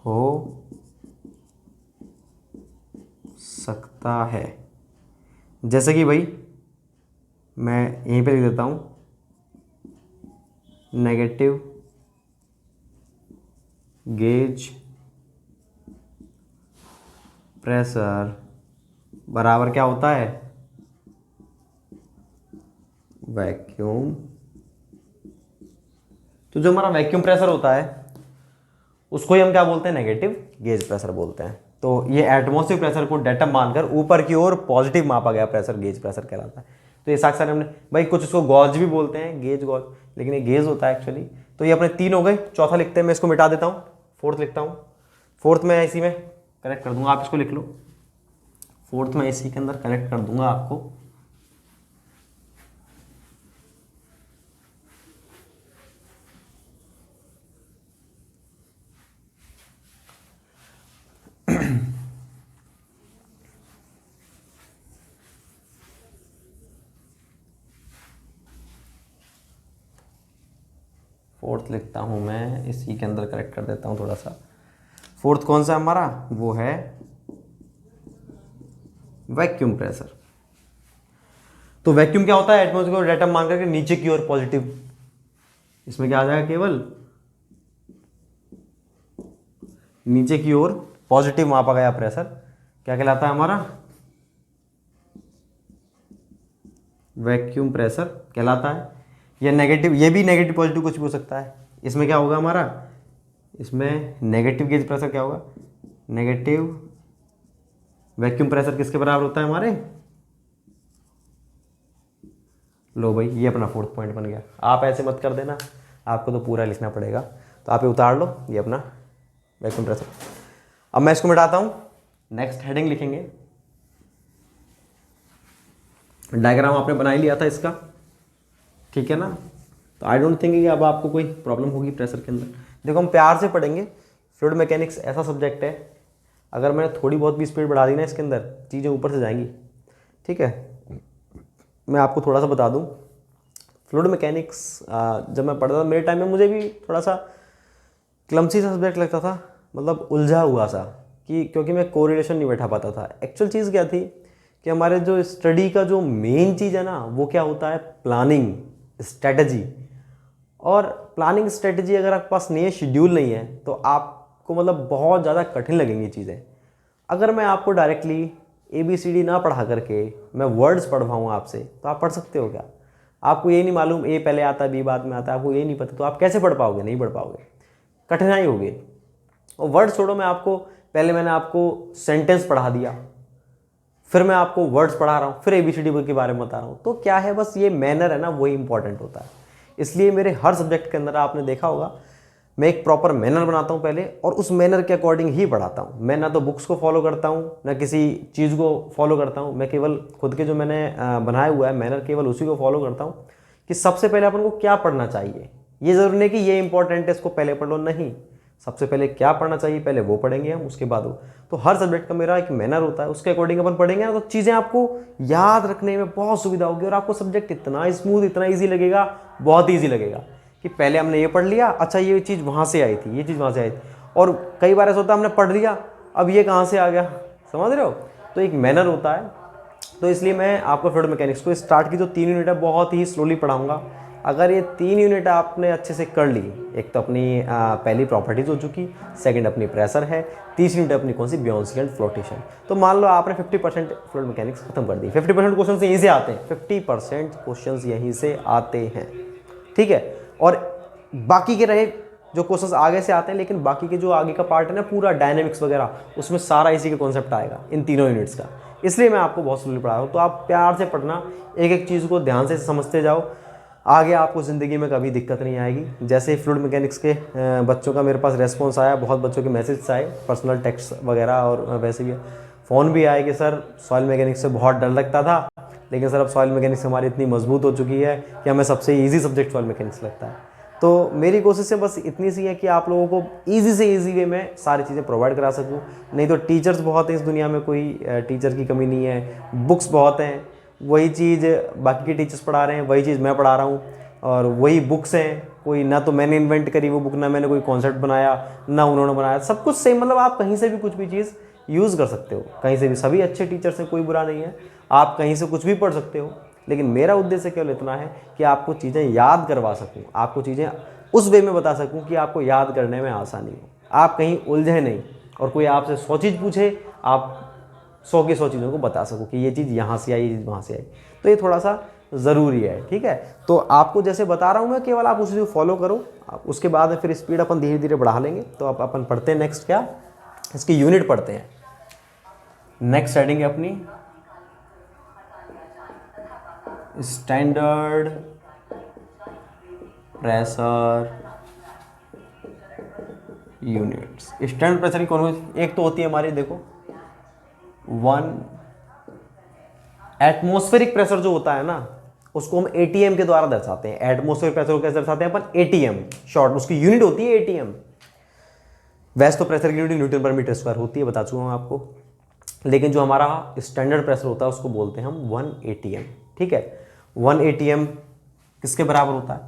हो सकता है। जैसे कि भाई मैं यहीं पे लिख देता हूँ, नेगेटिव गेज प्रेशर बराबर क्या होता है, वैक्यूम, तो जो हमारा वैक्यूम प्रेशर होता है उसको ही हम क्या बोलते हैं, नेगेटिव गेज प्रेशर बोलते हैं। तो ये एटमॉस्फेरिक प्रेशर को डेटम मानकर ऊपर की ओर पॉजिटिव मापा गया प्रेशर गेज प्रेशर कहलाता है। तो ये साक्षात हमने भाई, कुछ इसको गॉज भी बोलते हैं, गेज गॉज, लेकिन ये गेज होता है एक्चुअली। तो ये अपने 3 हो गए, चौथा लिखते हैं, मैं इसको मिटा देता हूँ, फोर्थ लिखता हूँ। फोर्थ में इसी में करेक्ट कर दूंगा, आप इसको लिख लो, फोर्थ में इसी के अंदर करेक्ट कर दूंगा आपको। फोर्थ लिखता हूँ मैं, इसी के अंदर करेक्ट कर देता हूँ थोड़ा सा। फोर्थ कौन सा हमारा, वो है वैक्यूम प्रेशर। तो वैक्यूम क्या होता है, एटमॉस्फेरिक को डेटम मान करके नीचे की ओर पॉजिटिव, इसमें क्या आ जाएगा, केवल नीचे की ओर पॉजिटिव मापा गया प्रेशर क्या कहलाता है हमारा, वैक्यूम प्रेशर कहलाता है। ये नेगेटिव, ये भी नेगेटिव पॉजिटिव कुछ भी हो सकता है। इसमें क्या होगा हमारा, इसमें नेगेटिव गेज प्रेशर क्या होगा, नेगेटिव वैक्यूम प्रेशर किसके बराबर होता है हमारे, लो भाई ये अपना फोर्थ पॉइंट बन गया। आप ऐसे मत कर देना, आपको तो पूरा लिखना पड़ेगा, तो आप ये उतार लो, ये अपना वैक्यूम प्रेशर। अब मैं इसको मिटाता हूँ, नेक्स्ट हेडिंग लिखेंगे। डायग्राम आपने बना ही लिया था इसका, ठीक है ना। तो आई डोंट थिंक कि अब आपको कोई प्रॉब्लम होगी प्रेशर के अंदर। देखो हम प्यार से पढ़ेंगे, फ्लूइड मैकेनिक्स ऐसा सब्जेक्ट है, अगर मैंने थोड़ी बहुत भी स्पीड बढ़ा दी ना इसके अंदर, चीज़ें ऊपर से जाएंगी, ठीक है। मैं आपको थोड़ा सा बता दूं, फ्लूइड मैकेनिक्स जब मैं पढ़ता था मेरे टाइम में, मुझे भी थोड़ा सा क्लमसी सा सब्जेक्ट लगता था, मतलब उलझा हुआ सा, कि क्योंकि मैं कोरिलेशन नहीं बैठा पाता था। एक्चुअल चीज़ क्या थी कि हमारे जो स्टडी का जो मेन चीज़ है ना, वो क्या होता है, प्लानिंग स्ट्रेटजी। और प्लानिंग स्ट्रेटजी अगर आपके पास नहीं है, शेड्यूल नहीं है, तो आपको मतलब बहुत ज़्यादा कठिन लगेंगी चीज़ें। अगर मैं आपको डायरेक्टली ABCD ना पढ़ा करके मैं वर्ड्स पढ़वाऊँ आपसे, तो आप पढ़ सकते हो क्या? आपको ये नहीं मालूम A पहले आता है B बाद में आता है, आपको ये नहीं पता, तो आप कैसे पढ़ पाओगे? नहीं पढ़ पाओगे, कठिनाई होगी। और वर्ड्स छोड़ो, मैंने आपको सेंटेंस पढ़ा दिया, फिर मैं आपको वर्ड्स पढ़ा रहा हूँ, फिर ABCD के बारे में बता रहा हूँ, तो क्या है, बस ये मैनर है ना, वही इंपॉर्टेंट होता है। इसलिए मेरे हर सब्जेक्ट के अंदर आपने देखा होगा, मैं एक प्रॉपर मैनर बनाता हूँ पहले, और उस मैनर के अकॉर्डिंग ही पढ़ाता हूँ। मैं ना तो बुक्स को फॉलो करता हूँ, ना किसी चीज़ को फॉलो करता हूँ, मैं केवल खुद के जो मैंने बनाया हुआ है मैनर, केवल उसी को फॉलो करता हूँ कि सबसे पहले अपन को क्या पढ़ना चाहिए। ये ज़रूरी नहीं कि ये इंपॉर्टेंट है इसको पहले पढ़ लो, नहीं, सबसे पहले क्या पढ़ना चाहिए पहले वो पढ़ेंगे हम, उसके बाद वो। तो हर सब्जेक्ट का मेरा एक मैनर होता है, उसके अकॉर्डिंग अपन पढ़ेंगे ना, तो चीज़ें आपको याद रखने में बहुत सुविधा होगी, और आपको सब्जेक्ट इतना स्मूथ, इतना ईजी लगेगा, बहुत ईजी लगेगा कि पहले हमने ये पढ़ लिया, अच्छा ये चीज़ वहाँ से आई थी, ये चीज़ वहाँ से आई थी। और कई बार ऐसा होता है हमने पढ़ लिया, अब ये कहाँ से आ गया, समझ रहे हो। तो एक मैनर होता है। तो इसलिए मैं आपको फ्लूइड मैकेनिक्स को स्टार्ट की जो 3 यूनिट है बहुत ही स्लोली पढ़ाऊँगा। अगर ये 3 यूनिट आपने अच्छे से कर ली, एक तो अपनी पहली प्रॉपर्टीज हो चुकी, सेकंड अपनी प्रेशर है, तीसरी यूनिट अपनी कौन सी, ब्योंसी एंड फ्लोटेशन। तो मान लो आपने 50% फ्लूइड मैकेनिक्स खत्म कर दी। 50% क्वेश्चन यहीं से आते हैं, 50% क्वेश्चन यहीं से आते हैं, ठीक है। और बाकी के रहे जो क्वेश्चंस आगे से आते हैं, लेकिन बाकी के जो आगे का पार्ट है ना, पूरा डायनेमिक्स वगैरह, उसमें सारा इसी का कॉन्सेप्ट आएगा इन तीनों यूनिट्स का। इसलिए मैं आपको बहुत स्लोली पढ़ा रहा हूँ। तो आप प्यार से पढ़ना, एक एक चीज़ को ध्यान से समझते जाओ, आगे आपको ज़िंदगी में कभी दिक्कत नहीं आएगी। जैसे फ्लूइड मैकेनिक्स के बच्चों का मेरे पास रेस्पॉन्स आया, बहुत बच्चों के मैसेज आए, पर्सनल टेक्स्ट वगैरह, और वैसे भी फ़ोन भी आए कि सर सॉइल मैकेनिक्स से बहुत डर लगता था, लेकिन सर अब सॉइल मैकेनिक्स हमारी इतनी मजबूत हो चुकी है कि हमें सबसे ईजी सब्जेक्ट सॉइल मैकेनिक्स लगता है। तो मेरी कोशिश है बस इतनी सी है कि आप लोगों को ईजी से ईजी वे में सारी चीज़ें प्रोवाइड करा सकूँ। नहीं तो टीचर्स बहुत हैं इस दुनिया में, कोई टीचर की कमी नहीं है, बुक्स बहुत हैं, वही चीज़ बाकी के टीचर्स पढ़ा रहे हैं, वही चीज़ मैं पढ़ा रहा हूँ, और वही बुक्स हैं। कोई ना तो मैंने इन्वेंट करी वो बुक, ना मैंने कोई कॉन्सेप्ट बनाया, ना उन्होंने बनाया, सब कुछ सेम। मतलब आप कहीं से भी कुछ भी चीज़ यूज़ कर सकते हो, कहीं से भी। सभी अच्छे टीचर्स हैं, कोई बुरा नहीं है, आप कहीं से कुछ भी पढ़ सकते हो। लेकिन मेरा उद्देश्य केवल इतना है कि आपको चीज़ें याद करवा सकूँ, आपको चीज़ें उस वे में बता सकूँ कि आपको याद करने में आसानी हो, आप कहीं उलझे नहीं, और कोई आपसे 100 चीज़ पूछे आप 100 की 100 चीज़ों को बता सकूँ कि ये चीज़ यहाँ से आई, ये चीज़ वहाँ से आई। तो ये थोड़ा सा ज़रूरी है। ठीक है, तो आपको जैसे बता रहा हूँ मैं, केवल आप उसी को फॉलो करो, आप उसके बाद में फिर स्पीड अपन धीरे धीरे बढ़ा लेंगे। तो अब अपन पढ़ते हैं नेक्स्ट, क्या इसकी यूनिट पढ़ते हैं। नेक्स्ट हेडिंग है अपनी standard pressure units. Standard pressure की कौन सी, एक तो होती है हमारी, देखो 1 एटमॉस्फेरिक प्रेशर जो होता है ना, उसको हम एटीएम के द्वारा दर्शाते हैं। एटमॉस्फेरिक प्रेशर को कैसे दर्शाते हैं अपन, एटीएम, शॉर्ट उसकी यूनिट होती है एटीएम। वैसे तो प्रेशर की unit Newton per metre square होती है, बता चुका हूं आपको, लेकिन जो हमारा स्टैंडर्ड प्रेशर होता है उसको बोलते हैं हम 1 एटीएम। ठीक है, 1 एटीएम किसके बराबर होता है,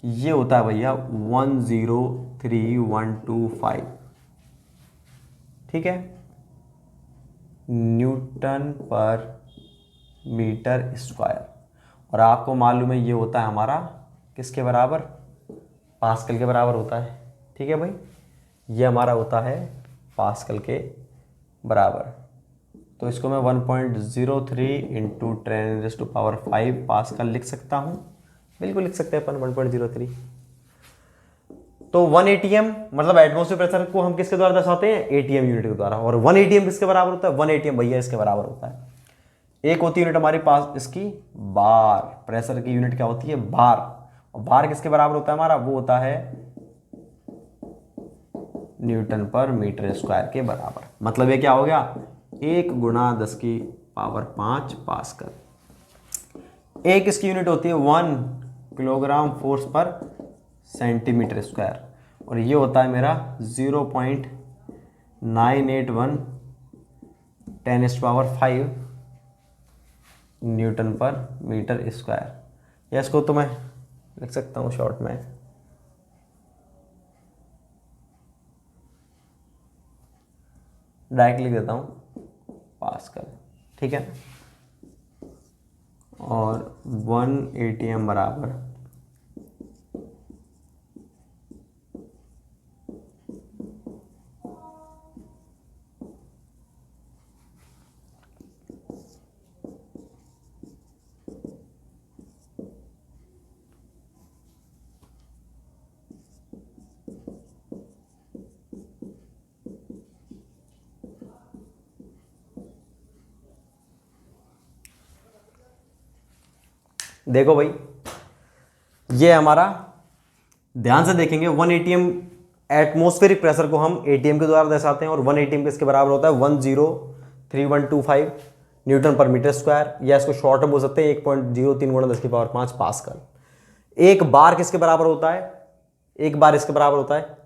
ये होता है भैया 103,125। ठीक है, न्यूटन पर मीटर स्क्वायर। और आपको मालूम है ये होता है हमारा किसके बराबर, पास्कल के बराबर होता है। ठीक है भाई, ये हमारा होता है पास्कल के बराबर। तो इसको मैं 1.03 इंटू 10⁵ पास्कल लिख सकता हूँ, बिल्कुल लिख सकते हैं अपन 1.03। तो 1 एटीएम मतलब एटमॉस्फेयर प्रेशर को हम किसके द्वारा दर्शाते हैं, एटीएम यूनिट के द्वारा। और 1 एटीएम किसके बराबर होता है, 1 एटीएम भैया इसके बराबर होता है। एक होती है यूनिट हमारे पास इसकी बार, प्रेशर की यूनिट क्या होती है, बार। और बार किसके बराबर होता है हमारा, वो होता है न्यूटन पर मीटर स्क्वायर के बराबर। मतलब ये क्या हो गया, 1 × 10⁵ पास्कल। एक इसकी यूनिट होती है 1 किलोग्राम फोर्स पर सेंटीमीटर स्क्वायर, और ये होता है मेरा 0.981 10⁵ न्यूटन पर मीटर स्क्वायर। या इसको तो मैं लिख सकता हूँ शॉर्ट में, डायरेक्ट लिख देता हूँ पास्कल। ठीक है, और 1 एटीएम बराबर देखो भाई, ये हमारा ध्यान से देखेंगे 1 एटीएम एटमॉस्फेरिक प्रेशर को हम एटीएम के द्वारा दर्शाते हैं, और 1 एटीएम किसके बराबर होता है, 103,125 न्यूटन पर मीटर स्क्वायर, या इसको शॉर्ट में बोल सकते हैं 1.03 × 10⁵ पास्कल। एक बार किसके बराबर होता है, एक बार इसके बराबर होता है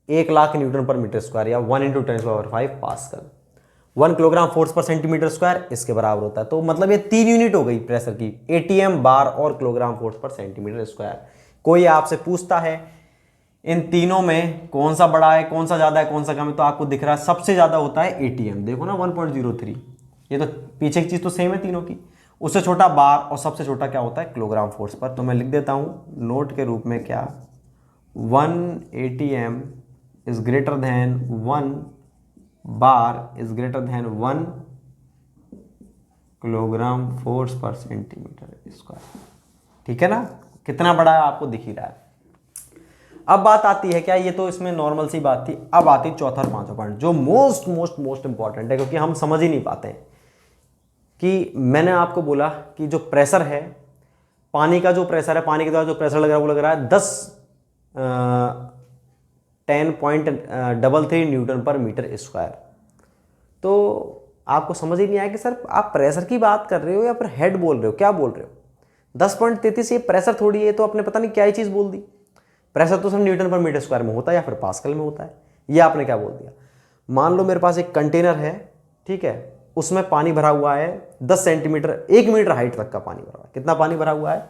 1,00,000 न्यूटन पर मीटर स्क्वायर, या 1 × 10⁵ पास्कल। 1 किलोग्राम फोर्स पर सेंटीमीटर स्क्वायर इसके बराबर होता है। तो मतलब ये 3 यूनिट हो गई प्रेशर की, एटीएम, बार और किलोग्राम फोर्स पर सेंटीमीटर स्क्वायर। कोई आपसे पूछता है इन तीनों में कौन सा बड़ा है, कौन सा ज़्यादा है, कौन सा कम है, तो आपको दिख रहा है सबसे ज़्यादा होता है एटीएम। देखो ना 1.03, ये तो पीछे की चीज़ तो सेम है तीनों की। उससे छोटा बार और सबसे छोटा क्या होता है, किलोग्राम फोर्स पर। तो मैं लिख देता हूँ नोट के रूप में, क्या 1 ATM is greater than 1 bar is greater than 1 kilogram force पर सेंटीमीटर स्क्वायर। ठीक है ना, कितना बड़ा है आपको दिख ही रहा है। अब बात आती है क्या, ये तो इसमें नॉर्मल सी बात थी, अब आती है चौथा और पांचवा पॉइंट जो मोस्ट मोस्ट मोस्ट इंपॉर्टेंट है, क्योंकि हम समझ ही नहीं पाते हैं कि मैंने आपको बोला कि जो प्रेशर है, पानी का जो प्रेशर है, पानी के द्वारा जो प्रेशर लग रहा है वो लग रहा है 10.33 न्यूटन पर मीटर स्क्वायर। तो आपको समझ ही नहीं आया कि सर आप प्रेशर की बात कर रहे हो या फिर हेड बोल रहे हो, क्या बोल रहे हो। 10.33 ये प्रेशर थोड़ी है, तो आपने पता नहीं क्या ही चीज़ बोल दी। प्रेशर तो sir Newton per metre square में होता है या फिर पास्कल में होता है, ये आपने क्या बोल दिया। मान लो मेरे पास एक कंटेनर है, ठीक है, उसमें पानी भरा हुआ है 10 सेंटीमीटर, 1 मीटर हाइट तक का पानी भरा हुआ है। कितना पानी भरा हुआ है,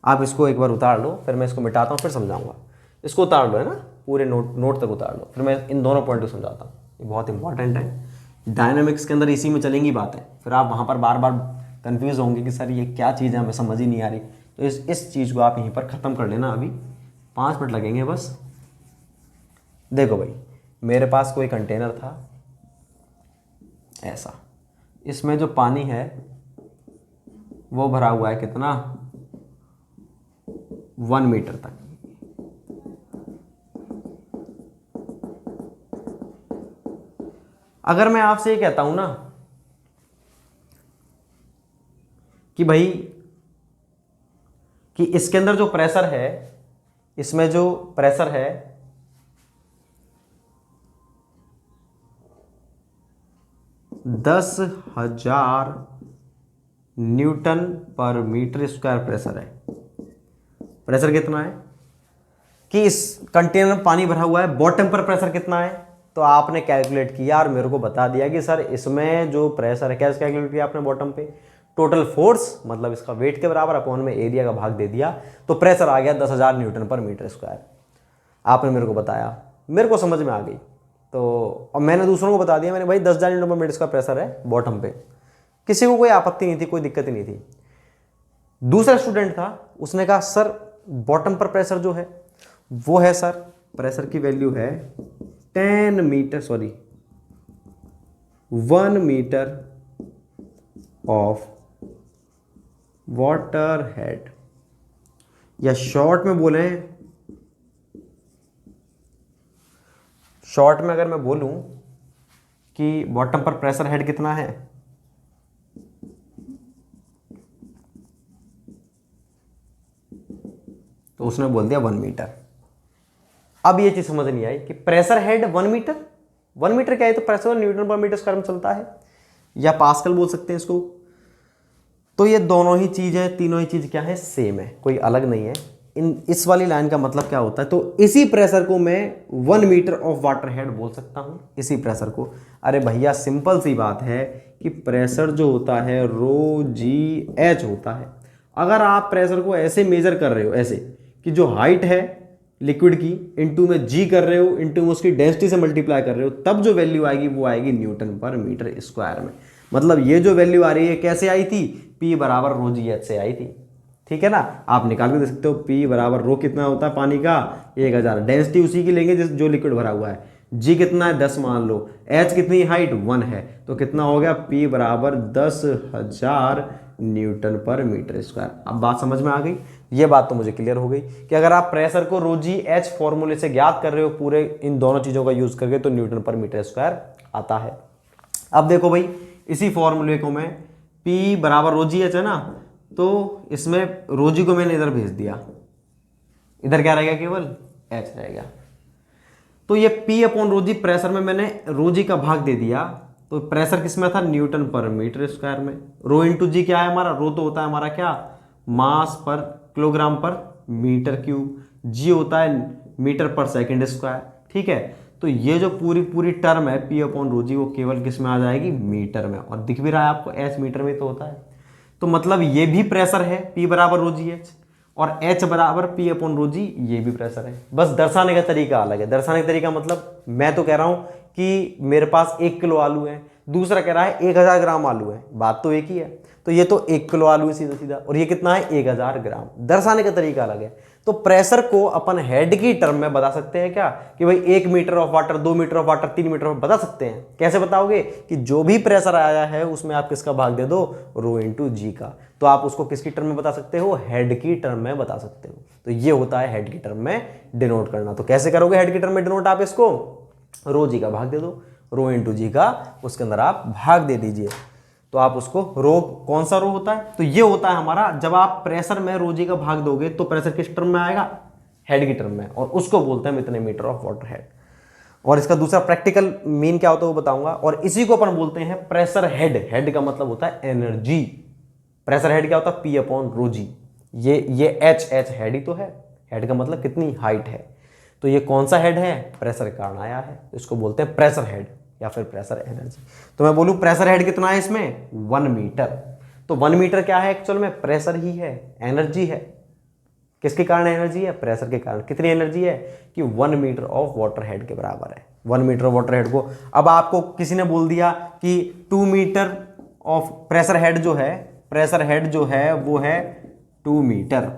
आप इसको एक बार उतार लो, फिर मैं इसको मिटाता हूँ, फिर समझाऊंगा। इसको उतार लो, है ना, पूरे नोट तक उतार लो, फिर मैं इन दोनों पॉइंट को समझाता हूँ। ये बहुत इंपॉर्टेंट है, डायनामिक्स के अंदर इसी में चलेंगी बातें, फिर आप वहाँ पर बार बार कन्फ्यूज़ होंगे कि सर ये क्या चीज़ है, हमें समझ ही नहीं आ रही। तो इस चीज़ को आप यहीं पर ख़त्म कर लेना, अभी 5 मिनट लगेंगे बस। देखो भाई, मेरे पास कोई कंटेनर था ऐसा, इसमें जो पानी है वो भरा हुआ है कितना, 1 मीटर तक। अगर मैं आपसे ये कहता हूं ना कि भाई कि इसके अंदर जो प्रेशर है, इसमें जो प्रेशर है 10,000 Newton per metre square pressure है। प्रेशर कितना है कि इस कंटेनर में पानी भरा हुआ है, बॉटम पर प्रेशर कितना है, तो आपने कैलकुलेट किया और मेरे को बता दिया कि सर इसमें जो प्रेशर है, कैसे कैलकुलेट किया आपने, बॉटम पे टोटल फोर्स मतलब इसका वेट के बराबर अपॉन में एरिया का भाग दे दिया, तो प्रेशर आ गया 10,000 न्यूटन पर मीटर स्क्वायर। आपने मेरे को बताया, मेरे को समझ में आ गई, तो अब मैंने दूसरों को बता दिया, मैंने भाई 10,000 न्यूटन पर मीटर का प्रेशर है बॉटम पे, किसी को कोई आपत्ति नहीं थी, कोई दिक्कत ही नहीं थी। दूसरा स्टूडेंट था, उसने कहा सर बॉटम पर प्रेशर जो है वो है सर, प्रेशर की वैल्यू है 1 मीटर ऑफ वाटर हेड, या शॉर्ट में बोले, शॉर्ट में अगर मैं बोलूं कि बॉटम पर प्रेशर हेड कितना है, तो उसने बोल दिया 1 मीटर। अब ये चीज समझ नहीं आई कि प्रेशर हेड 1 मीटर, 1 मीटर क्या है, तो pressure Newton per metre square में चलता है, या पास्कल बोल सकते हैं इसको। तो ये दोनों ही चीज है, तीनों ही चीज क्या है, सेम है, कोई अलग नहीं है। इस वाली लाइन का मतलब क्या होता है, तो इसी प्रेशर को मैं 1 मीटर ऑफ वाटर हेड बोल सकता हूं, इसी प्रेशर को। अरे भैया सिंपल सी बात है कि प्रेशर जो होता है रो जी एच होता है। अगर आप प्रेशर को ऐसे मेजर कर रहे हो, ऐसे कि जो हाइट है लिक्विड की इनटू में जी कर रहे हो, इनटू में उसकी डेंसिटी से मल्टीप्लाई कर रहे हो, तब जो वैल्यू आएगी वो आएगी न्यूटन पर मीटर स्क्वायर में। मतलब ये जो वैल्यू आ रही है कैसे आई थी, P बराबर रो जी एच से आई थी, ठीक है ना। आप निकाल के देख सकते हो, P बराबर रो कितना होता है पानी का, 1000, डेंसिटी उसी की लेंगे जो लिक्विड भरा हुआ है, जी कितना है 10 मान लो, एच कितनी हाइट 1 है, तो कितना हो गया P बराबर 10,000 न्यूटन पर मीटर स्क्वायर। अब बात समझ में आ गई, ये बात तो मुझे क्लियर हो गई कि अगर आप प्रेशर को रो जी एच फॉर्मूले से ज्ञात कर रहे हो पूरे इन दोनों चीजों का यूज करके, तो न्यूटन पर मीटर स्क्वायर आता है। अब देखो भाई इसी फॉर्मूले को मैं P बराबर रो जी एच है ना, तो इसमें रो जी को मैंने इधर भेज दिया, इधर क्या रहेगा, केवल एच रहेगा। तो ये P अपॉन रो जी प्रेशर में मैंने रो जी का भाग दे दिया, तो प्रेशर किसमें था, न्यूटन पर मीटर स्क्वायर में। रो इंटू जी क्या है हमारा, रो तो होता है हमारा क्या, मास पर किलोग्राम पर मीटर क्यूब, जी होता है मीटर पर सेकंड स्क्वायर, ठीक है। तो ये जो पूरी टर्म है P अपॉन रो जी वो केवल किस में आ जाएगी, मीटर में, और दिख भी रहा है आपको एच मीटर में तो होता है। तो मतलब ये भी प्रेशर है P बराबर रो जी एच, और H बराबर P अपॉन रो जी, ये भी प्रेशर है, बस दर्शाने का तरीका अलग है। दर्शाने का तरीका मतलब मैं तो कह रहा हूं कि मेरे पास 1 किलो आलू है, दूसरा कह रहा है 1000 ग्राम आलू है, बात तो एक ही है। तो ये तो 1 किलो आलू है सीधा सीधा, और ये कितना है 1000 ग्राम, दर्शाने का तरीका अलग है। तो प्रेशर को अपन हेड की टर्म में बता सकते हैं क्या, कि भाई 1 metre of water, 2 metre of water, 3 metre of, बता सकते हैं। कैसे बताओगे, कि जो भी प्रेशर आया है उसमें आप किसका भाग दे दो, रो इंटू जी का। तो आप उसको किसकी टर्म में बता सकते हो, हेड की टर्म में बता सकते हो। तो ये होता है हेड की टर्म में डिनोट करना। तो कैसे करोगे हेड की टर्म में डिनोट, आप इसको रो जी का भाग दे दो, रो इंटू जी का, उसके अंदर आप भाग दे दीजिए। तो आप उसको रो, कौन सा रो होता है, तो ये होता है हमारा, जब आप प्रेशर में रो जी का भाग दोगे तो प्रेशर किस टर्म में आएगा, हेड की टर्म में, और उसको बोलते हैं इतने मीटर ऑफ वाटर हेड। और इसका दूसरा प्रैक्टिकल मीन क्या होता है वो बताऊंगा। और इसी को अपन बोलते हैं प्रेशर हेड। हेड का मतलब होता है एनर्जी। प्रेशर हेड क्या होता है, P अपॉन रो जी। ये एच हेड ही तो है, हेड का मतलब कितनी हाइट है। तो ये कौन सा हेड है, प्रेशर के कारण आया है, इसको बोलते हैं प्रेशर हेड या फिर प्रेशर एनर्जी। तो मैं बोलूं प्रेशर हेड कितना है इसमें, 1 मीटर। तो 1 मीटर क्या है एक्चुअल में, प्रेशर ही है, एनर्जी है। किसके कारण एनर्जी है, प्रेशर के कारण। कितनी एनर्जी है, कि 1 मीटर ऑफ वाटर हेड के बराबर है। 1 मीटर ऑफ वाटर हेड को, अब आपको किसी ने बोल दिया कि 2 मीटर ऑफ प्रेशर हेड जो है, प्रेशर हेड जो है वो है 2 मीटर,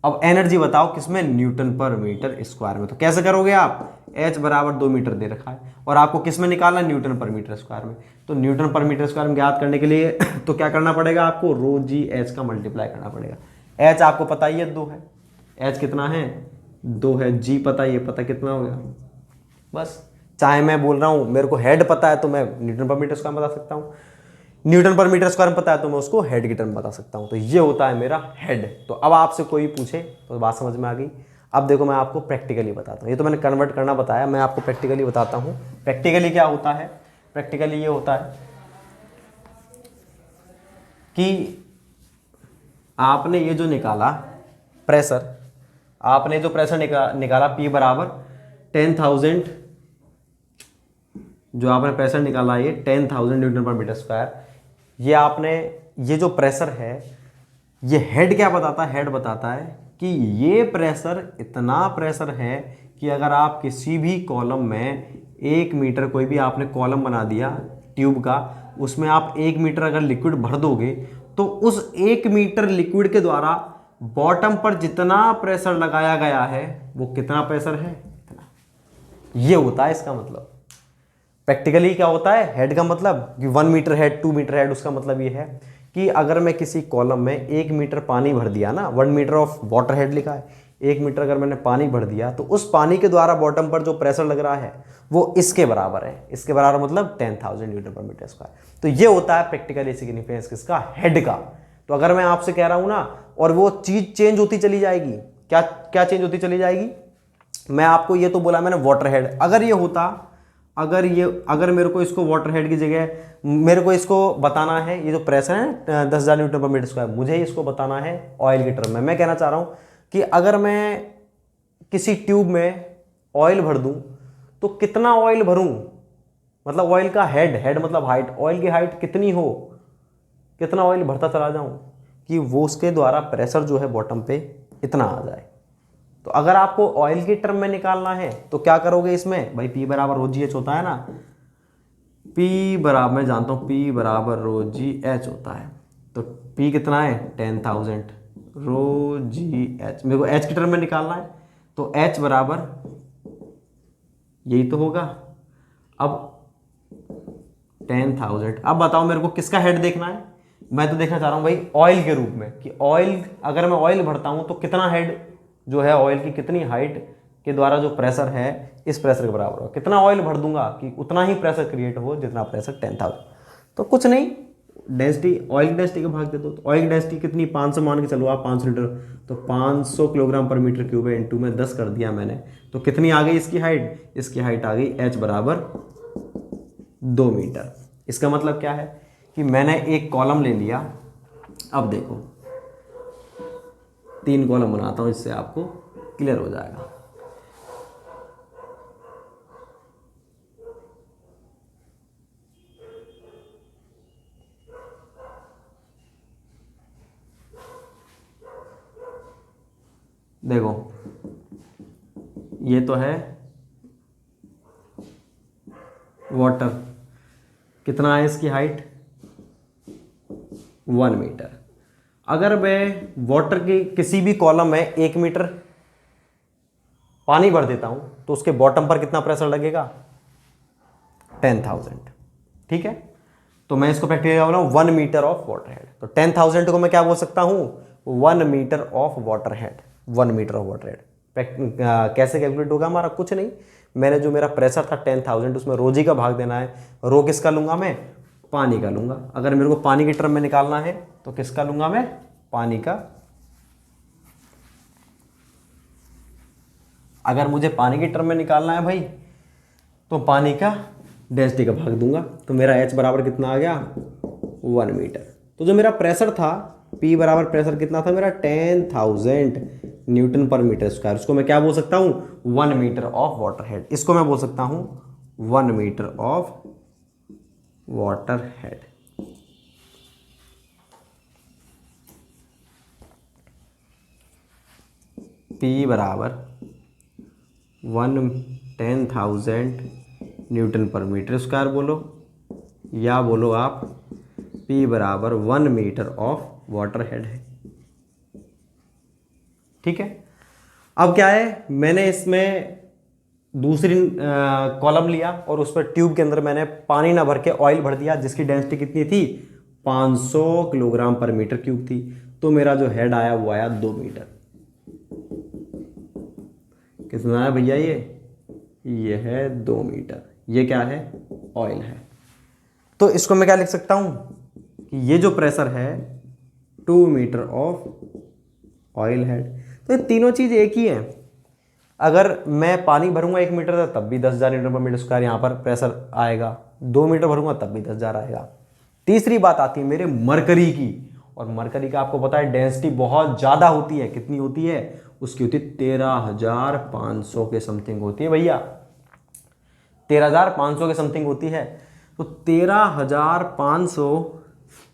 अब एनर्जी बताओ किसमें, न्यूटन पर मीटर स्क्वायर में। तो कैसे करोगे आप, H बराबर 2 मीटर दे रखा है और आपको किस में निकालना है, न्यूटन पर मीटर स्क्वायर में। तो न्यूटन पर मीटर स्क्वायर में ज्ञात करने के लिए तो क्या करना पड़ेगा आपको, रो जी एच का मल्टीप्लाई करना पड़ेगा। H आपको पता ही है 2 है, H कितना है 2 है, जी पता ही है, पता कितना हो गया बस। चाहे मैं बोल रहा हूँ मेरे को हेड पता है तो मैं न्यूटन पर मीटर स्क्वायर बता सकता हूँ, न्यूटन पर मीटर स्क्वायर पता है तो मैं उसको हेड की टर्म बता सकता हूँ। तो ये होता है मेरा हेड। तो अब आपसे कोई पूछे तो बात समझ में आ गई। अब देखो मैं आपको प्रैक्टिकली बताता हूँ, ये तो मैंने कन्वर्ट करना बताया, मैं आपको प्रैक्टिकली बताता हूँ। प्रैक्टिकली क्या होता है, प्रैक्टिकली ये होता है कि आपने ये जो निकाला प्रेशर, आपने जो प्रेशर निकाला P बराबर 10,000, जो आपने प्रेशर निकाला ये 10,000 न्यूटन पर मीटर स्क्वायर, ये आपने, ये जो प्रेशर है ये हेड क्या बताता है, हेड बताता है कि ये प्रेशर इतना प्रेशर है कि अगर आप किसी भी कॉलम में 1 मीटर, कोई भी आपने कॉलम बना दिया ट्यूब का, उसमें आप 1 मीटर अगर लिक्विड भर दोगे तो उस 1 मीटर लिक्विड के द्वारा बॉटम पर जितना प्रेशर लगाया गया है वो कितना प्रेशर है, इतना। ये होता है इसका मतलब। प्रैक्टिकली क्या होता है, हेड का मतलब कि 1 मीटर हेड, 2 मीटर हेड, उसका मतलब ये है कि अगर मैं किसी कॉलम में 1 मीटर पानी भर दिया ना, 1 मीटर ऑफ वाटर हेड लिखा है, 1 मीटर अगर मैंने पानी भर दिया तो उस पानी के द्वारा बॉटम पर जो प्रेशर लग रहा है वो इसके बराबर है, इसके बराबर मतलब 10,000 न्यूटन पर मीटर स्क्वायर। तो ये होता है प्रैक्टिकली सिग्निफिकेंस किसका, हेड का। तो अगर मैं आपसे कह रहा हूं ना और वो चीज चेंज होती चली जाएगी, क्या क्या चेंज होती चली जाएगी, मैं आपको ये तो बोला मैंने वाटर हेड, अगर ये होता, अगर मेरे को इसको वाटर हेड की जगह मेरे को इसको बताना है, ये जो प्रेशर है 10,000 न्यूटन पर मीटर स्क्वायर, मुझे इसको बताना है ऑयल की टर्म में। मैं कहना चाह रहा हूं कि अगर मैं किसी ट्यूब में ऑयल भर दूं तो कितना ऑयल भरूं, मतलब ऑयल का हेड, हेड मतलब हाइट, ऑयल की हाइट कितनी हो, कितना ऑयल भरता चला जाऊं कि वो उसके द्वारा प्रेशर जो है बॉटम पे इतना आ जाए। तो अगर आपको ऑयल की टर्म में निकालना है तो क्या करोगे इसमें, भाई P बराबर रो जी एच होता है ना, P बराबर, मैं जानता हूँ P बराबर रो जी एच होता है। तो P कितना है 10,000, रो जी एच, मेरे को H की टर्म में निकालना है तो H बराबर यही तो होगा। अब 10,000, अब बताओ मेरे को किसका हेड देखना है, मैं तो देखना चाह रहा हूँ भाई ऑयल के रूप में कि ऑयल, अगर मैं ऑयल भरता हूँ तो कितना हेड जो है ऑयल की, कितनी हाइट के द्वारा जो प्रेशर है इस प्रेशर के बराबर हो, कितना ऑयल भर दूंगा कि उतना ही प्रेशर क्रिएट हो जितना प्रेशर 10,000। तो कुछ नहीं, डेंसिटी, ऑयल की डेंसिटी का भाग दे दो। तो ऑयल की डेंसिटी कितनी, 500 मान के चलो आप, 500 लीटर, तो 500 किलोग्राम पर मीटर क्यूब है, इंटू में 10 कर दिया मैंने, तो कितनी आ गई इसकी हाइट, इसकी हाइट आ गई H बराबर 2 मीटर। इसका मतलब क्या है कि मैंने एक कॉलम ले लिया, अब देखो 3 कॉलम बनाता हूं, इससे आपको क्लियर हो जाएगा। देखो ये तो है वाटर, कितना है इसकी हाइट 1 मीटर। अगर मैं वाटर के किसी भी कॉलम में 1 मीटर पानी भर देता हूं तो उसके बॉटम पर कितना प्रेशर लगेगा 10,000, ठीक है। तो मैं इसको प्रैक्टिकली बोल रहा हूं 1 मीटर ऑफ वाटर हेड। तो 10,000 को मैं क्या बोल सकता हूं 1 metre of water head, 1 metre of water head. कैसे कैलकुलेट होगा हमारा, कुछ नहीं, मैंने जो मेरा प्रेशर था 10,000 उसमें रोजी का भाग देना है, रो किसका लूंगा मैं, पानी का लूंगा। अगर मेरे को पानी की टर्म में निकालना है तो किसका लूंगा मैं, पानी का। अगर मुझे पानी की टर्म में निकालना है भाई तो पानी का डेंसिटी का भाग दूंगा, तो मेरा H बराबर कितना आ गया 1 मीटर। तो जो मेरा प्रेशर था P बराबर प्रेशर कितना था मेरा 10,000 न्यूटन पर मीटर स्क्वायर, उसको मैं क्या बोल सकता हूँ 1 मीटर ऑफ वाटर हेड, इसको मैं बोल सकता हूँ 1 metre of water head. P बराबर 10,000 न्यूटन पर मीटर स्क्वायर बोलो, या बोलो आप P बराबर 1 मीटर ऑफ वाटर हेड है। ठीक है। अब क्या है, मैंने इसमें दूसरी कॉलम लिया और उस पर ट्यूब के अंदर मैंने पानी ना भर के ऑयल भर दिया, जिसकी डेंसिटी कितनी थी, 500 किलोग्राम पर मीटर क्यूब थी। तो मेरा जो हेड आया वो आया 2 मीटर। कितना है भैया, ये है 2 मीटर। ये क्या है, ऑयल है। तो इसको मैं क्या लिख सकता हूं कि ये जो प्रेशर है 2 मीटर ऑफ ऑयल हेड। तो ये तीनों चीज एक ही है। अगर मैं पानी भरूंगा 1 मीटर तब भी 10,000 लीटर पर मीटर स्क्वायर यहाँ पर प्रेशर आएगा, 2 मीटर भरूंगा तब भी 10,000 आएगा। तीसरी बात आती है मेरे मरकरी की, और मरकरी का आपको पता है डेंसिटी बहुत ज़्यादा होती है। कितनी होती है, उसकी होती है 13,500 के समथिंग होती है भैया, 13,500 के समथिंग होती है। तो 13,500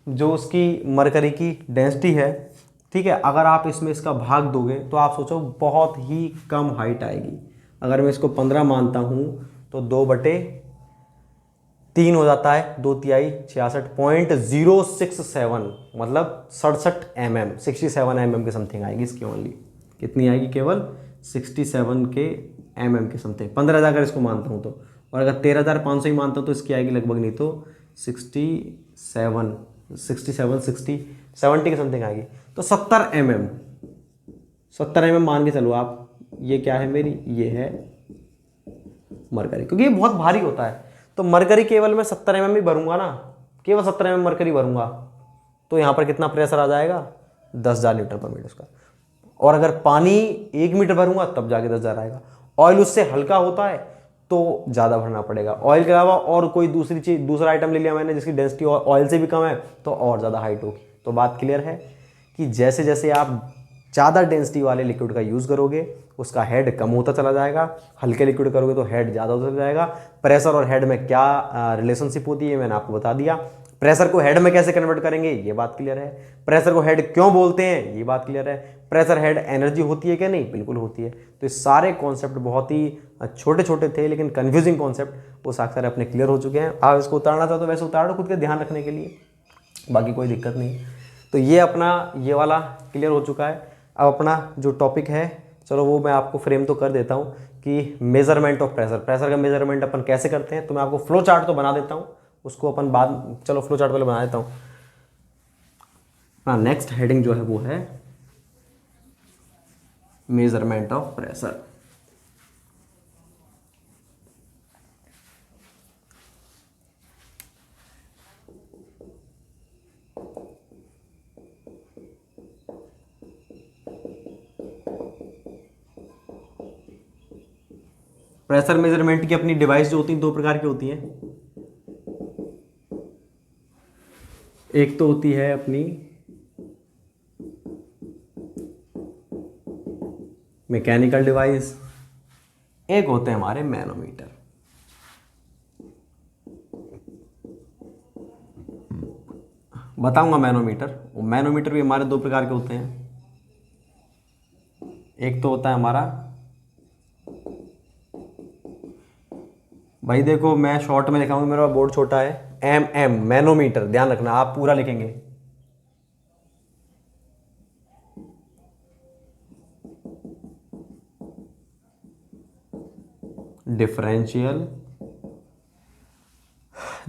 जो उसकी मरकरी की डेंसिटी है, ठीक है, अगर आप इसमें इसका भाग दोगे तो आप सोचो बहुत ही कम हाइट आएगी। अगर मैं इसको 15 मानता हूं तो 2/3 हो जाता है, 2/3 66.067, मतलब 67 mm, 67 mm के समथिंग आएगी इसकी ओनली। कितनी आएगी, केवल 67 के mm के समथिंग। 15,000 अगर इसको मानता हूँ तो, और अगर 13,500 ही मानता हूँ तो इसकी आएगी लगभग नहीं तो 70 के समथिंग आएगी। तो 70 mm मान के चलो आप। ये क्या है मेरी, ये है मरकरी, क्योंकि ये बहुत भारी होता है। तो मरकरी केवल मैं 70 mm ही भरूंगा ना, केवल 70 mm मरकरी भरूंगा, तो यहाँ पर कितना प्रेशर आ जाएगा, 10,000 लीटर पर मीटर उसका। और अगर पानी 1 मीटर भरूंगा तब जाके 10,000 आएगा। ऑयल उससे हल्का होता है तो ज़्यादा भरना पड़ेगा। ऑयल के अलावा और कोई दूसरी चीज़, दूसरा आइटम ले लिया मैंने जिसकी डेंसिटी ऑयल से भी कम है, तो और ज़्यादा हाइट होगी। तो बात क्लियर है कि जैसे जैसे आप ज़्यादा डेंसिटी वाले लिक्विड का यूज़ करोगे उसका हेड कम होता चला जाएगा, हल्के लिक्विड करोगे तो हेड ज़्यादा होता चला जाएगा। प्रेशर और हेड में क्या रिलेशनशिप होती है मैंने आपको बता दिया। प्रेशर को हेड में कैसे कन्वर्ट करेंगे ये बात क्लियर है। प्रेशर को हेड क्यों बोलते हैं ये बात क्लियर है। प्रेशर हेड एनर्जी होती है क्या, नहीं, बिल्कुल होती है। तो ये सारे कॉन्सेप्ट बहुत ही छोटे छोटे थे लेकिन कंफ्यूजिंग कॉन्सेप्ट, वो सारे अपने क्लियर हो चुके हैं। आप इसको उतारना चाहो तो वैसे उतार दो खुद के ध्यान रखने के लिए, बाकी कोई दिक्कत नहीं। तो ये अपना ये वाला क्लियर हो चुका है। अब अपना जो टॉपिक है, चलो वो मैं आपको फ्रेम तो कर देता हूँ कि मेजरमेंट ऑफ प्रेशर, प्रेशर का मेजरमेंट अपन कैसे करते हैं। तो मैं आपको फ्लो चार्ट तो बना देता हूँ, उसको अपन बाद, चलो फ्लो चार्ट पहले बना देता हूँ। हाँ, नेक्स्ट हेडिंग जो है वो है measurement of pressure. Pressure measurement की अपनी डिवाइस जो होती हैं 2 प्रकार की होती हैं। एक तो होती है अपनी मैकेनिकल डिवाइस, एक होते हैं हमारे मैनोमीटर। बताऊंगा मैनोमीटर। मैनोमीटर भी हमारे 2 प्रकार के होते हैं। एक तो होता है हमारा, भाई देखो मैं शॉर्ट में लिखाऊंगा, मेरा बोर्ड छोटा है, मैनोमीटर, ध्यान रखना आप पूरा लिखेंगे। डिफरेंशियल,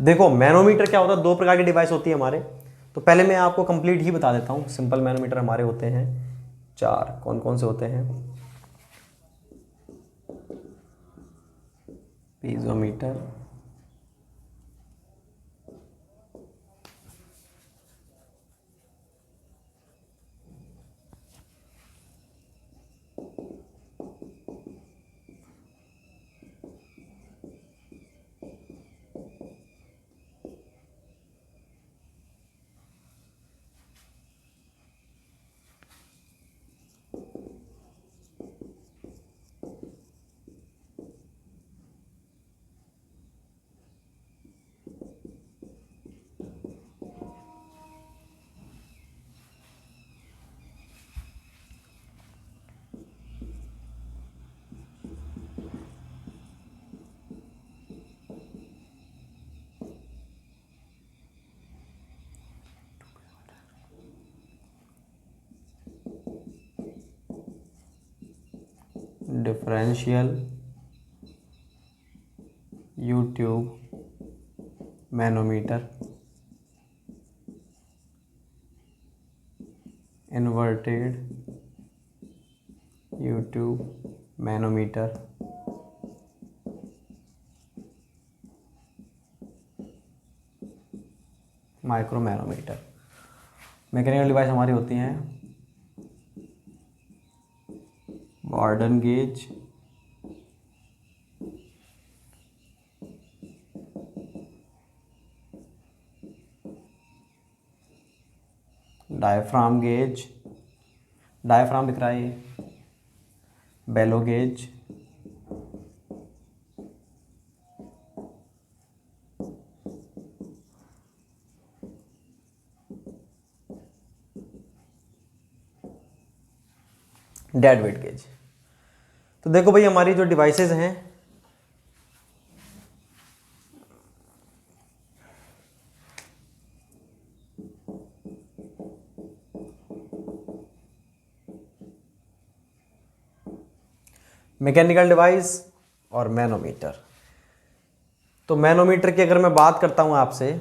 देखो मैनोमीटर क्या होता है, 2 प्रकार की डिवाइस होती है हमारे। तो पहले मैं आपको कंप्लीट ही बता देता हूँ। सिंपल मैनोमीटर हमारे होते हैं 4, कौन कौन से होते हैं, piezometer, differential U tube manometer, inverted U tube manometer, micro manometer. Mechanical device हमारी होती हैं बॉर्डन गेज, डायफ्राम गेज, डायफ्राम दिख रहा है ये, बेलो गेज, डेड वेट गेज। तो देखो भाई हमारी जो डिवाइसेस हैं मैकेनिकल डिवाइस और मैनोमीटर। तो मैनोमीटर की अगर मैं बात करता हूं आपसे,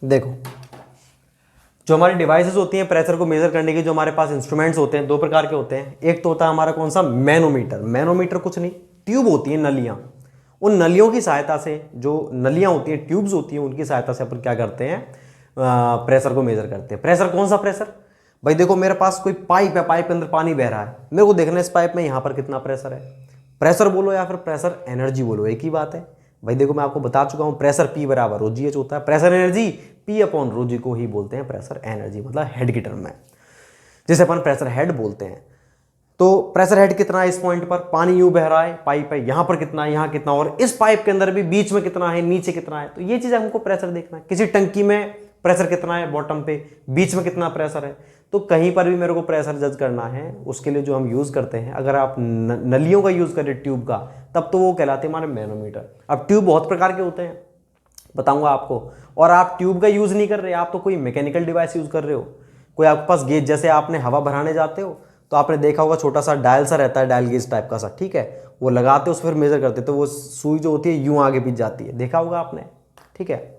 देखो जो हमारी डिवाइसेस होती हैं प्रेशर को मेजर करने के, जो हमारे पास इंस्ट्रूमेंट्स होते हैं दो प्रकार के होते हैं। एक तो होता है हमारा कौन सा, मैनोमीटर। मैनोमीटर कुछ नहीं, ट्यूब होती है, नलियां। उन नलियों की सहायता से, जो नलियां होती हैं, ट्यूब्स होती हैं, उनकी सहायता से अपन क्या करते हैं, प्रेशर को मेजर करते हैं। प्रेशर कौन सा प्रेशर, भाई देखो मेरे पास कोई पाइप है, पाइप के अंदर पानी बह रहा है, मेरे को देखना है इस पाइप में यहाँ पर कितना प्रेशर है। प्रेशर बोलो या फिर प्रेशर एनर्जी बोलो, एक ही बात है। भाई देखो मैं आपको बता चुका हूँ, प्रेशर P बराबर रो जी एच होता है, pressure energy P upon rho G को ही बोलते हैं प्रेशर एनर्जी, मतलब हेड की टर्म में, जिसे अपन प्रेशर हेड बोलते हैं। तो प्रेशर हेड कितना है, इस पॉइंट पर पानी यूं बह रहा है, पाइप है, यहां पर कितना है, यहां कितना, और इस पाइप के अंदर भी बीच में कितना है, नीचे कितना है। तो ये चीज हमको प्रेशर देखना है। किसी टंकी में प्रेशर कितना है, बॉटम पे, बीच में कितना प्रेशर है। तो कहीं पर भी मेरे को प्रेशर जज करना है, उसके लिए जो हम यूज करते हैं, अगर आप नलियों का यूज करें ट्यूब का, तब तो वो कहलाते हैं हमारे मैनोमीटर। अब ट्यूब बहुत प्रकार के होते हैं, बताऊंगा आपको। और आप ट्यूब का यूज नहीं कर रहे, आप तो कोई मैकेनिकल डिवाइस यूज कर रहे हो। कोई आपके पास गेज, जैसे आपने हवा भराने जाते हो तो आपने देखा होगा छोटा सा डायल सा रहता है, डायल गेज टाइप का सा, ठीक है, वो लगाते हो, उस फिर मेजर करते, तो वो सुई जो होती है यूं आगे पीछे जाती है, देखा होगा आपने, ठीक है।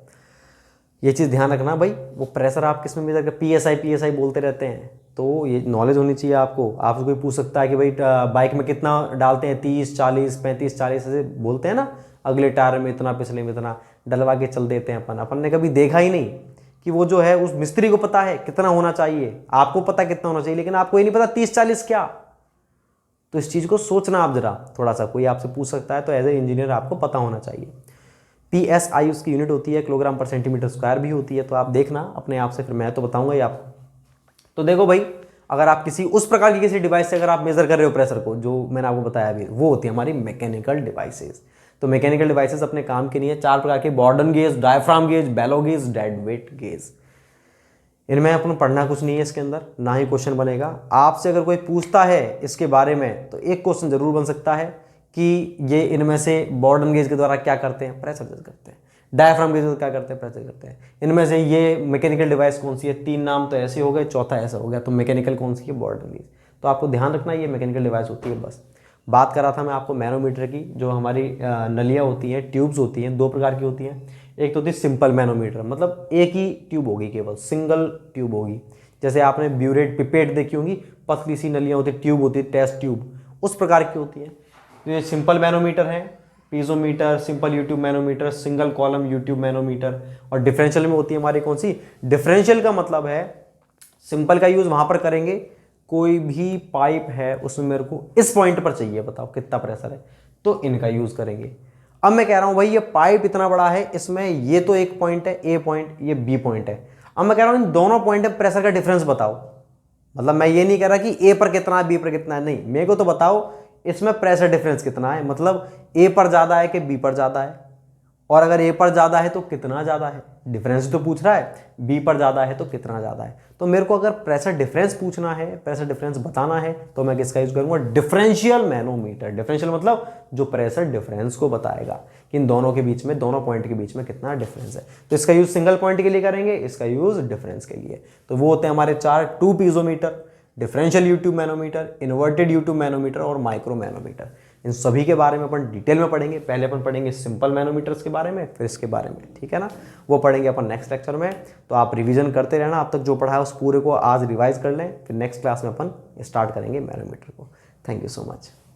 ये चीज़ ध्यान रखना भाई, वो प्रेशर आप किस में मेजर कर, PSI बोलते रहते हैं, तो ये नॉलेज होनी चाहिए आपको। आपसे कोई पूछ सकता है कि भाई बाइक में कितना डालते हैं, 30 40 35 40 ऐसे बोलते हैं ना, अगले टायर में इतना, पिछले में इतना, डलवा के चल देते हैं। अपन ने कभी देखा ही नहीं कि वो जो है उस मिस्त्री को पता है कितना होना चाहिए, आपको पता कितना होना चाहिए, लेकिन आपको ये नहीं पता 30 40 क्या। तो इस चीज़ को सोचना आप जरा थोड़ा सा, कोई आपसे पूछ सकता है तो एज ए इंजीनियर आपको पता होना चाहिए। PSI उसकी यूनिट होती है, किलोग्राम पर सेंटीमीटर स्क्वायर भी होती है, तो आप देखना अपने आप से, फिर मैं तो बताऊंगा ही आपको। तो देखो भाई, अगर आप किसी उस प्रकार की किसी डिवाइस से अगर आप मेजर कर रहे हो प्रेशर को, जो मैंने आपको बताया अभी, वो होती है हमारी मैकेनिकल डिवाइसेस। तो मैकेनिकल डिवाइसेस अपने काम के लिए 4 प्रकार के, बॉर्डन गेज, डायफ्राम गेज, बेलो गेज, डेड वेट गेज। इनमें अपन पढ़ना कुछ नहीं है इसके अंदर, ना ही क्वेश्चन बनेगा। आपसे अगर कोई पूछता है इसके बारे में तो एक क्वेश्चन जरूर बन सकता है कि ये इनमें से बॉर्डन गेज के द्वारा क्या करते हैं, प्रेशर जज करते हैं। डायफ्राम गेज क्या करते हैं, प्रेशर करते हैं। इनमें से ये मैकेनिकल डिवाइस कौन सी है, 3 नाम तो ऐसे हो गए, चौथा ऐसा हो गया, तो मैकेनिकल कौन सी है, बॉर्डन गेज। तो आपको ध्यान रखना ये मैकेनिकल डिवाइस होती है। बस बात कर रहा था मैं आपको मैनोमीटर की, जो हमारी नलियाँ होती हैं, ट्यूब्स होती हैं, 2 प्रकार की होती हैं। एक तो होती है सिंपल मैनोमीटर, मतलब एक ही ट्यूब होगी, केवल सिंगल ट्यूब होगी। जैसे आपने ब्यूरेट पिपेट देखी होगी, पतली सी नलियाँ होती है, ट्यूब होती है, टेस्ट ट्यूब, उस प्रकार की होती है। तो ये सिंपल मैनोमीटर है, piezometer, simple U tube manometer, single column U tube manometer. और डिफरेंशियल में होती है हमारी कौन सी, डिफरेंशियल का मतलब है, सिंपल का यूज वहां पर करेंगे, कोई भी पाइप है उसमें मेरे को इस पॉइंट पर चाहिए, बताओ कितना प्रेशर है, तो इनका यूज़ करेंगे। अब मैं कह रहा हूँ भाई ये पाइप इतना बड़ा है, इसमें ये तो एक पॉइंट है ए पॉइंट, ये बी पॉइंट है। अब मैं कह रहा हूँ इन दोनों पॉइंट में प्रेशर का डिफरेंस बताओ। मतलब मैं ये नहीं कह रहा कि ए पर कितना है बी पर कितना है, नहीं, मेरे को तो बताओ इसमें प्रेशर डिफरेंस कितना है। मतलब ए पर ज़्यादा है कि बी पर ज़्यादा है, और अगर ए पर ज़्यादा है तो कितना ज़्यादा है, डिफरेंस तो पूछ रहा है। बी पर ज़्यादा है तो कितना ज़्यादा है। तो मेरे को अगर प्रेशर डिफरेंस पूछना है, प्रेशर डिफरेंस बताना है, तो मैं किसका यूज़ करूँगा, डिफरेंशियल मैनोमीटर। डिफरेंशियल मतलब जो प्रेशर डिफरेंस को बताएगा कि इन दोनों के बीच में, दोनों पॉइंट के बीच में कितना डिफरेंस है। तो इसका यूज़ सिंगल पॉइंट के लिए करेंगे, इसका यूज़ डिफरेंस के लिए। तो वो होते हैं हमारे 4 to piezometer, differential U tube manometer, inverted U tube manometer और माइक्रो मैनोमीटर। इन सभी के बारे में अपन डिटेल में पढ़ेंगे। पहले अपन पढ़ेंगे सिंपल मैनोमीटर्स के बारे में, फिर इसके बारे में, ठीक है ना, वो पढ़ेंगे अपन नेक्स्ट लेक्चर में। तो आप रिवीजन करते रहना, अब तक जो पढ़ा है उस पूरे को आज रिवाइज कर लें, फिर नेक्स्ट क्लास में अपन स्टार्ट करेंगे मैनोमीटर को। Thank you so much.